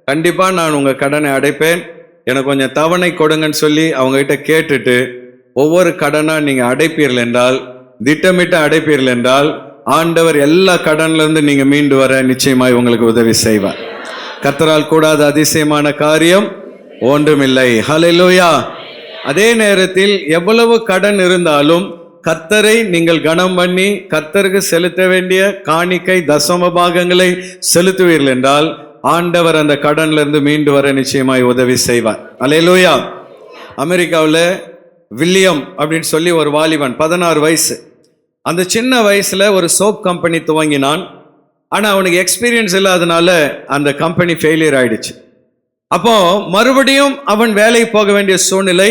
கண்டிப்பா நான் உங்க கடனை அடைப்பேன், எனக்கு கொஞ்சம் தவணை கொடுங்கன்னு சொல்லி அவங்க கிட்ட கேட்டுட்டு ஒவ்வொரு கடனா நீங்க அடைப்பீர்கள் என்றால், திட்டமிட்டு அடைப்பீர்கள் என்றால், ஆண்டவர் எல்லா கடன்ல இருந்து நீங்க மீண்டு வர நிச்சயமாய் உங்களுக்கு உதவி செய்வார். கர்த்தரால் கூடாத அதிசயமான காரியம் ஒன்றுமில்லை. ஹல்லேலூயா. அதே நேரத்தில் எவ்வளவு கடன் இருந்தாலும் கர்த்தரை நீங்கள் கனம் பண்ணி கர்த்தருக்கு செலுத்த வேண்டிய காணிக்கை தசம பாகங்களை செலுத்துவீர்கள் என்றால் ஆண்டவர் அந்த கடன்ல இருந்து மீண்டு வர நிச்சயமாய் உதவி செய்வார். ஹல்லேலூயா. அமெரிக்காவில் வில்லியம் அப்படின்னு சொல்லி ஒரு வாலிபன், 16 வயசு. அந்த சின்ன வயசுல ஒரு சோப் கம்பெனி துவங்கினான். ஆனா அவனுக்கு எக்ஸ்பீரியன்ஸ் இல்லாதனால அந்த கம்பெனி ஃபெயிலியர் ஆயிடுச்சு. அப்போ மறுபடியும் அவன் வேலைக்கு போக வேண்டிய சூழ்நிலை.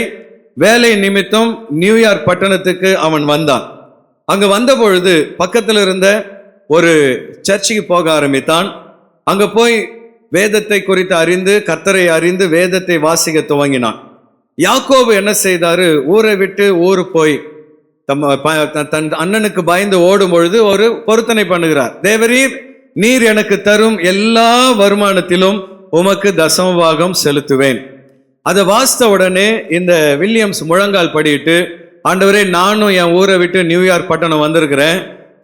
வேலை நிமித்தம் நியூயார்க் பட்டணத்துக்கு அவன் வந்தான். அங்க வந்த பொழுது பக்கத்தில் இருந்த ஒரு சர்ச்சுக்கு போக ஆரம்பித்தான். அங்க போய் வேதத்தை குறித்து அறிந்து, கர்த்தரை அறிந்து வேதத்தை வாசிக்க துவங்கினான். யாக்கோபு என்ன செய்தாரு, ஊரை விட்டு ஊரு போய் தன் அண்ணனுக்கு பயந்து ஓடும் பொழுது ஒரு பொருத்தனை பண்ணுகிறார். தேவரீர், நீர் எனக்கு தரும் எல்லா வருமானத்திலும் உமக்கு தசமபாகம் செலுத்துவேன். அதை வாசித்த உடனே இந்த வில்லியம்ஸ் முழங்கால் படிட்டு, ஆண்டவரே, நானும் என் ஊரை விட்டு நியூயார்க் பட்டணம் வந்திருக்கிறேன்,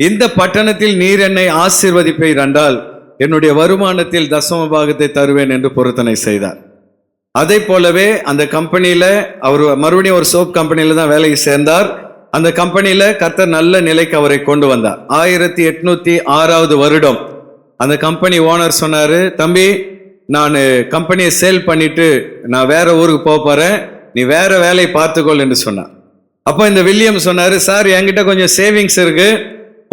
இந்த பட்டணத்தில் நீர் என்னை ஆசீர்வதிப்பீர் என்றால் என்னுடைய வருமானத்தில் தசமபாகத்தை தருவேன் என்று பொருத்தனை செய்தார். அதை போலவே அந்த கம்பெனியில அவர் மறுபடியும் ஒரு சோப் கம்பெனியில தான் வேலைக்கு சேர்ந்தார். அந்த கம்பெனியில கர்த்தர் நல்ல நிலைக்கு அவரை கொண்டு வந்தார். 1806 வருடம் அந்த கம்பெனி ஓனர் சொன்னாரு, தம்பி, நான் கம்பெனியை சேல் பண்ணிட்டு நான் வேற ஊருக்கு போக போறேன், நீ வேற வேலையை பார்த்துக்கொள் என்று சொன்னார். அப்போ இந்த வில்லியம் சொன்னாரு, சார், என்கிட்ட கொஞ்சம் சேவிங்ஸ் இருக்கு,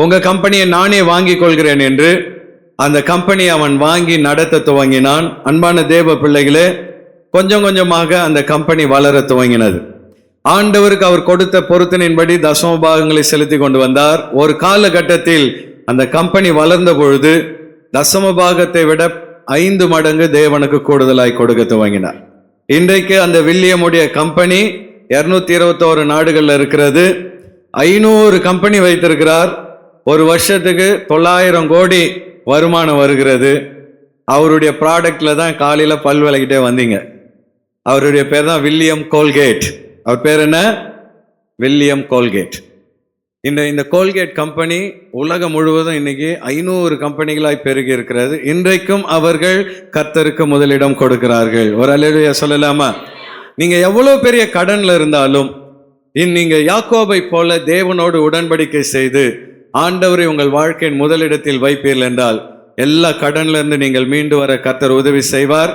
உங்க கம்பெனியை நானே வாங்கி கொள்கிறேன் என்று அந்த கம்பெனியை அவன் வாங்கி நடத்த துவங்கினான். அன்பான தேவ பிள்ளைகளே, கொஞ்சம் கொஞ்சமாக அந்த கம்பெனி வளர துவங்கினது. ஆண்டவருக்கு அவர் கொடுத்த பொருத்தனையின்படி தசம பாகங்களை செலுத்தி கொண்டு வந்தார். ஒரு காலகட்டத்தில் அந்த கம்பெனி வளர்ந்த பொழுது தசம பாகத்தை விட 5 மடங்கு தேவனுக்கு கூடுதலாய் கொடுக்க துவங்கினார். இன்றைக்கு அந்த வில்லியமுடைய கம்பெனி 221 நாடுகள்ல இருக்கிறது. 500 கம்பெனி வைத்திருக்கிறார். ஒரு வருஷத்துக்கு 900 கோடி வருமானம் வருகிறது. அவருடைய ப்ராடக்ட்ல தான் காலையில பல் விளக்கிட்டே வந்தீங்க. அவருடைய பேர் தான் வில்லியம் கோல்கேட். அவர் பேர் என்ன? William Colgate. இந்த கோல்கேட் கம்பெனி உலகம் முழுவதும் இன்னைக்கு 500 கம்பெனிகளாய் பெருகி இருக்கிறது. இன்றைக்கும் அவர்கள் கர்த்தருக்கு முதலிடம் கொடுக்கிறார்கள். ஒரு அல்லேலூயா சொல்லலாமா? நீங்க எவ்வளவு பெரிய கடன்ல இருந்தாலும் நீங்க யாக்கோபை போல தேவனோடு உடன்படிக்கை செய்து ஆண்டவரை உங்கள் வாழ்க்கையின் முதலிடத்தில் வைப்பீர்கள் என்றால் எல்லா கடன்ல இருந்து நீங்கள் மீண்டு வர கர்த்தர் உதவி செய்வார்.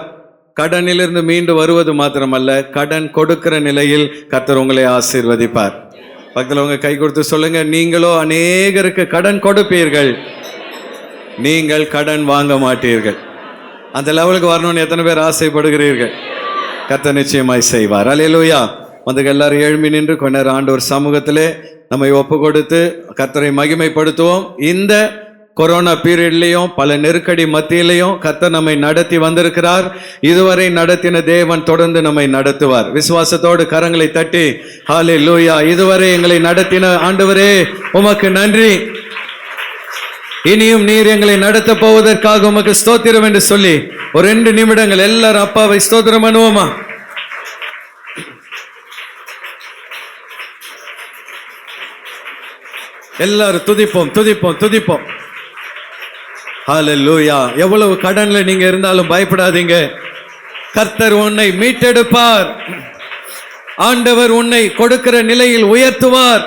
கடனிலிருந்து மீண்டு வருவது மாத்திரமல்ல, கடன் கொடுக்கிற நிலையில் கர்த்தர் உங்களை ஆசீர்வதிப்பார். பக்கத்தில் உங்க கை கொடுத்து சொல்லுங்க, நீங்களோ அநேகருக்கு கடன் கொடுப்பீர்கள், நீங்கள் கடன் வாங்க மாட்டீர்கள். அந்த லெவலுக்கு வரணும்னு எத்தனை பேர் ஆசைப்படுகிறீர்கள்? கர்த்தர் நிச்சயமாய் செய்வார். அல்லேலூயா. வந்து எல்லாரும் எழும்பி நின்று கொஞ்ச நேரம் ஆண்டவர் சமூகத்திலே நம்மை ஒப்பு கொடுத்து கர்த்தரை மகிமைப்படுத்துவோம். இந்த கொரோனா பீரியட்லையும் பல நெருக்கடி மத்தியிலையும் கர்த்தர் நம்மை நடத்தி வந்திருக்கிறார். இதுவரை நடத்தின தேவன் தொடர்ந்து நம்மை நடத்துவார். விசுவாசத்தோடு கரங்களை தட்டி ஹல்லேலூயா, இதுவரை எங்களை நடத்தின ஆண்டவரே உமக்கு நன்றி, இனியும் நீர் எங்களை நடத்த போவதற்காக உமக்கு ஸ்தோத்திரம் என்று சொல்லி ஒரு 2 நிமிடங்கள் எல்லாரும் அப்பாவை ஸ்தோத்திரம் பண்ணுவோமா? எல்லாரும் துதிப்போம் துதிப்போம் துதிப்போம். ஹல்லேலூயா. எவ்வளவு கடன்ல நீங்க இருந்தாலும் பயப்படாதீங்க. கர்த்தர் உன்னை மீட்டெடுப்பார். ஆண்டவர் உன்னை கொடுக்கிற நிலையில் உயர்த்துவார்.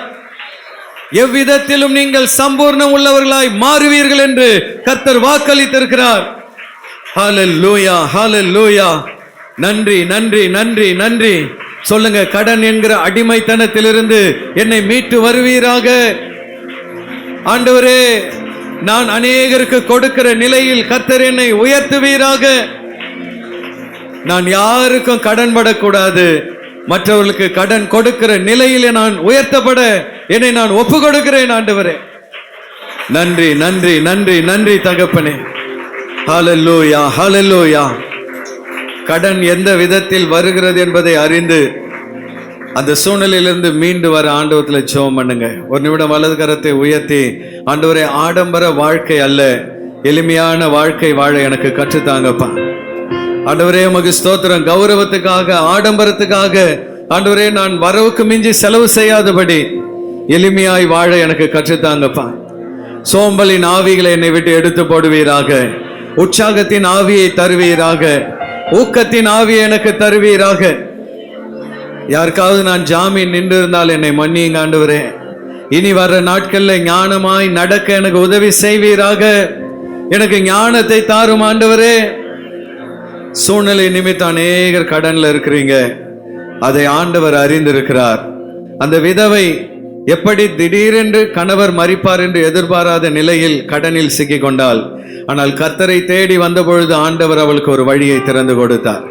எவ்விதத்திலும் நீங்கள் சம்பூர்ணம் உள்ளவர்களாய் மாறுவீர்கள் என்று கர்த்தர் வாக்களித்திருக்கிறார். ஹல்லேலூயா ஹல்லேலூயா. நன்றி நன்றி நன்றி நன்றி சொல்லுங்க. கடன் என்கிற அடிமைத்தனத்திலிருந்து என்னை மீட்டு வருவீராக. ஆண்டவரே, நான் அநேகருக்கு கொடுக்கிற நிலையில் கர்த்தர் என்னை உயர்த்துவீராக. நான் யாருக்கும் கடன் படக்கூடாது. மற்றவர்களுக்கு கடன் கொடுக்கிற நிலையில் நான் உயர்த்தப்பட என்னை நான் ஒப்பு கொடுக்கிறேன் ஆண்டவரே. நன்றி நன்றி நன்றி நன்றி தகப்பனே. ஹல்லேலூயா ஹல்லேலூயா. கடன் எந்த விதத்தில் வருகிறது என்பதை அறிந்து அந்த சூழ்நிலையிலிருந்து மீண்டு வர ஆண்டவத்தில் ஜெபம் பண்ணுங்க. ஒரு நிமிடம் வலது கரத்தை உயர்த்தி, ஆண்டவரே, ஆடம்பர வாழ்க்கை அல்ல, எளிமையான வாழ்க்கை வாழ எனக்கு கற்றுத்தாங்கப்பா. ஆண்டவரே உமக்கு ஸ்தோத்திரம். கௌரவத்துக்காக ஆடம்பரத்துக்காக ஆண்டவரே நான் வரவுக்கு மிஞ்சி செலவு செய்யாதபடி எளிமையாய் வாழ எனக்கு கற்றுத்தாங்கப்பா. சோம்பலின் ஆவிகளை என்னை விட்டு எடுத்து போடுவீராக. உற்சாகத்தின் ஆவியை தருவீராக. ஊக்கத்தின் ஆவியை எனக்கு தருவீராக. யாருக்காவது நான் ஜாமீன் நின்று இருந்தால் என்னை மன்னியுங்க ஆண்டவரே. இனி வர்ற நாட்கள்ல ஞானமாய் நடக்க எனக்கு உதவி செய்வீராக. எனக்கு ஞானத்தை தாரும் ஆண்டவரே. சூழ்நிலை நிமித்தம் அநேகர் கடன்ல இருக்கிறீங்க, அதை ஆண்டவர் அறிந்திருக்கிறார். அந்த விதவை எப்படி திடீரென்று கணவர் மரிப்பார் என்று எதிர்பாராத நிலையில் கடனில் சிக்கிக் கொண்டாள். ஆனால் கர்த்தரை தேடி வந்த பொழுது ஆண்டவர் அவளுக்கு ஒரு வழியை திறந்து கொடுத்தார்.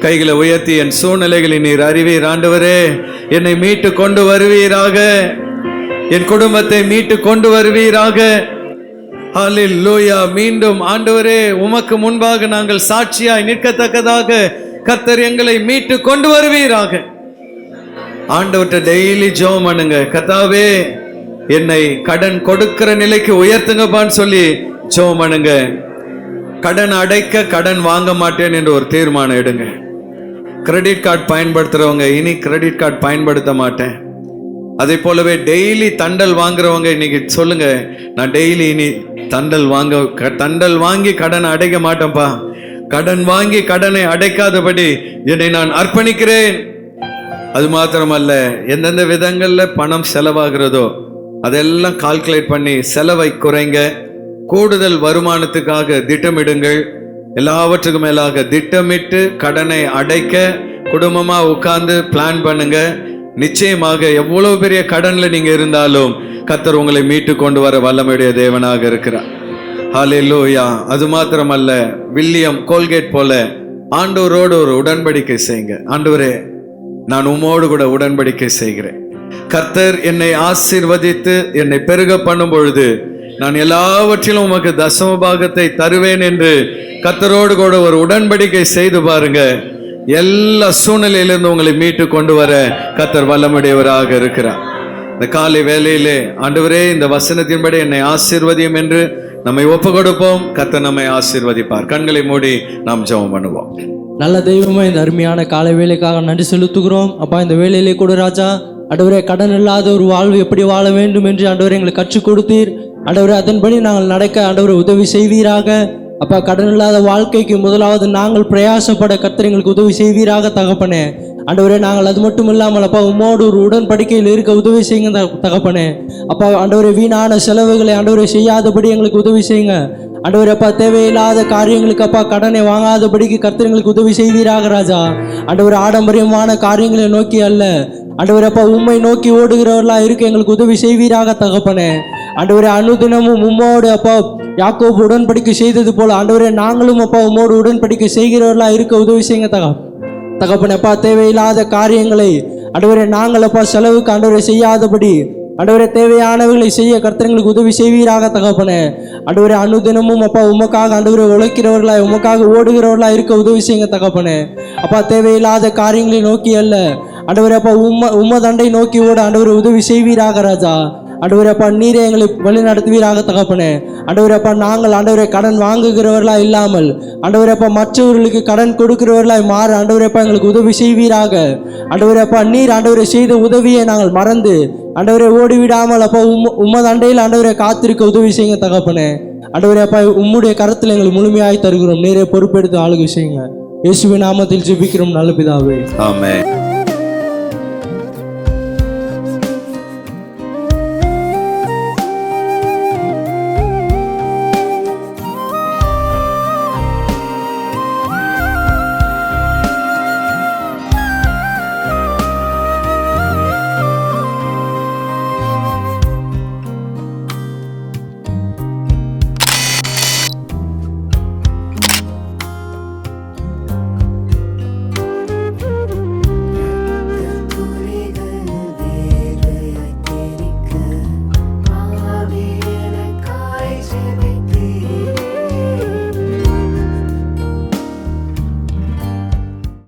கைகளை உயர்த்தி, என் சூழ்நிலைகளை நீர் அறிவீர் ஆண்டவரே, என்னை மீட்டு கொண்டு வருவீராக, என் குடும்பத்தை மீட்டு கொண்டு வருவீராக. ஹல்லேலூயா. மீண்டும் ஆண்டவரே உமக்கு முன்பாக நாங்கள் சாட்சியாய் நிற்கத்தக்கதாக கர்த்தர் எங்களை மீட்டு கொண்டு வருவீராக. ஆண்டவர்கிட்ட டெய்லி ஜெபம் பண்ணுங்க. கர்த்தாவே, என்னை கடன் கொடுக்கிற நிலைக்கு உயர்த்துங்கப்பான்னு சொல்லி ஜெபம் பண்ணுங்க. கடன் அடைக்க கடன் வாங்க மாட்டேன் என்று ஒரு தீர்மானம் எடுங்க. கிரெடிட் கார்டு பயன்படுத்துறவங்க இனி கிரெடிட் கார்டு பயன்படுத்த மாட்டேன். அதே போலவே டெய்லி தண்டல் வாங்குறவங்க இன்னைக்கு சொல்லுங்க, நான் டெய்லி இனி தண்டல் வாங்கி கடனை அடைக்க மாட்டேன்ப்பா. கடன் வாங்கி கடனை அடைக்காதபடி என்னை நான் அர்ப்பணிக்கிறேன். அது மாத்திரமல்ல, எந்தெந்த விதங்கள்ல பணம் செலவாகிறதோ அதெல்லாம் கால்குலேட் பண்ணி செலவை குறைங்க. கூடுதல் வருமானத்துக்காக திட்டமிடுங்கள். எல்லாவற்றுக்கும் மேலாக திட்டமிட்டு கடனை அடைக்க குடும்பமா உட்கார்ந்து பிளான் பண்ணுங்க. நிச்சயமாக எவ்வளவு பெரிய கடன்ல நீங்க இருந்தாலும் கர்த்தர் உங்களை மீட்டு கொண்டு வர வல்லமையுடைய தேவனாக இருக்கிறார். ஹல்லேலூயா. அது மாத்திரமல்ல, வில்லியம் கோல்கேட் போல ஆண்டவரோடு ஒரு உடன்படிக்கை செய்யுங்க. ஆண்டவரே, நான் உம்மோடு கூட உடன்படிக்கை செய்கிறேன். கர்த்தர் என்னை ஆசீர்வதித்து என்னை பெருக பண்ணும் பொழுது நான் எல்லாவற்றிலும் உமக்கு தசம பாகத்தை தருவேன் என்று கர்த்தரோடு கூட ஒரு உடன்படிக்கை செய்து பாருங்க. எல்லா சூழ்நிலையிலிருந்து உங்களை மீட்டு கொண்டு வர கர்த்தர் வல்லமுடையவராக இருக்கிறார். இந்த காலை வேளையிலே ஆண்டவரே, இந்த வசனத்தின்படி என்னை ஆசீர்வதியும் என்று நம்மை ஒப்பு கொடுப்போம். கர்த்தர் நம்மை ஆசீர்வதிப்பார். கண்களை மூடி நாம் ஜெபம் பண்ணுவோம். நல்ல தெய்வமே, இந்த அருமையான காலை வேலைக்காக நன்றி செலுத்துகிறோம். அப்பா, இந்த வேலையிலே கூட ராஜா ஆண்டவரே, கடன் இல்லாத ஒரு வாழ்வு எப்படி வாழ வேண்டும் என்று ஆண்டவரே எங்களுக்கு கற்றுக் கொடுத்தீர். ஆண்டவரே, அதன்படி நாங்கள் நடக்க ஆண்டவரே உதவி செய்வீராக. அப்பா, கடன் இல்லாத வாழ்க்கைக்கு முதலாவது நாங்கள் பிரயாசப்பட கர்த்தர் எங்களுக்கு உதவி செய்வீராக தகப்பனே. ஆண்டவரே, நாங்கள் அது மட்டும் இல்லாமல் அப்பா உம்மோடு ஒரு உடன்படிக்கையில் இருக்க உதவி செய்யுங்க தகப்பனே. அப்பா ஆண்டவரே, வீணான செலவுகளை ஆண்டவரே செய்யாதபடி எங்களுக்கு உதவி செய்யுங்க. ஆண்டவரே, அப்பா தேவையில்லாத காரியங்களுக்கு அப்பா கடனை வாங்காதபடிக்கு கர்த்தர் எங்களுக்கு உதவி செய்வீராக ராஜா. ஆண்டவரே, ஆடம்பரியமான காரியங்களை நோக்கி அல்ல ஆண்டவரே, அப்பா உம்மை நோக்கி ஓடுகிறவர்களா இருக்க எங்களுக்கு உதவி செய்வீராக தகப்பனே. ஆண்டவரே, அனுதினமும் உம்மோடு அப்பா யாக்கோபு உடன்படிக்கை செய்தது போல ஆண்டவரே நாங்களும் அப்பா உம்மோடு உடன்படிக்கை செய்கிறவர்களா இருக்க உதவி செய்யுங்க தகப்பனே. அப்பா தேவையில்லாத காரியங்களை ஆண்டவரே நாங்கள் அப்பா செலவுக்கு ஆண்டவரை செய்யாதபடி ஆண்டவரே தேவையானவர்களை செய்ய கர்த்தர்களுக்கு உதவி செய்வீராக தகப்பனே. ஆண்டவரே அனுதினமும் அப்பா உமக்காக ஆண்டவரை உழைக்கிறவர்களாய் உமக்காக ஓடுகிறவர்களாக இருக்க உதவி செய்யுங்க தகப்பனே. அப்பா தேவையில்லாத காரியங்களை நோக்கி அல்ல ஆண்டவரே அப்பா உம்ம தண்டை நோக்கி ஓட ஆண்டவரை உதவி செய்வீராக ராஜா. ஆண்டவரே அப்பா நீரே எங்களை வழி நடத்துவீராக தகப்பனே. ஆண்டவரே அப்பா நாங்கள் ஆண்டவரை கடன் வாங்குகிறவர்களா இல்லாமல் ஆண்டவரே அப்பா மற்றவர்களுக்கு கடன் கொடுக்கிறவர்களாய் மாற ஆண்டவரே அப்பா எங்களுக்கு உதவி செய்வீராக. ஆண்டவரே அப்பா நீர் ஆண்டவரை செய்த உதவியை நாங்கள் மறந்து ஆண்டவரை ஓடிவிடாமல் அப்பா உம்மது அண்டையில் ஆண்டவரை காத்திருக்க உதவி செய்யுங்க தகப்பனே. ஆண்டவரே அப்பா உம்முடைய கரத்தில் எங்களுக்கு முழுமையாய் தருகிறோம். நீரே பொறுப்பெடுத்து ஆளுகை செய்யுங்க. இயேசுவின் நாமத்தில் ஜெபிக்கிறோம் நல்ல பிதாவே, ஆமென்.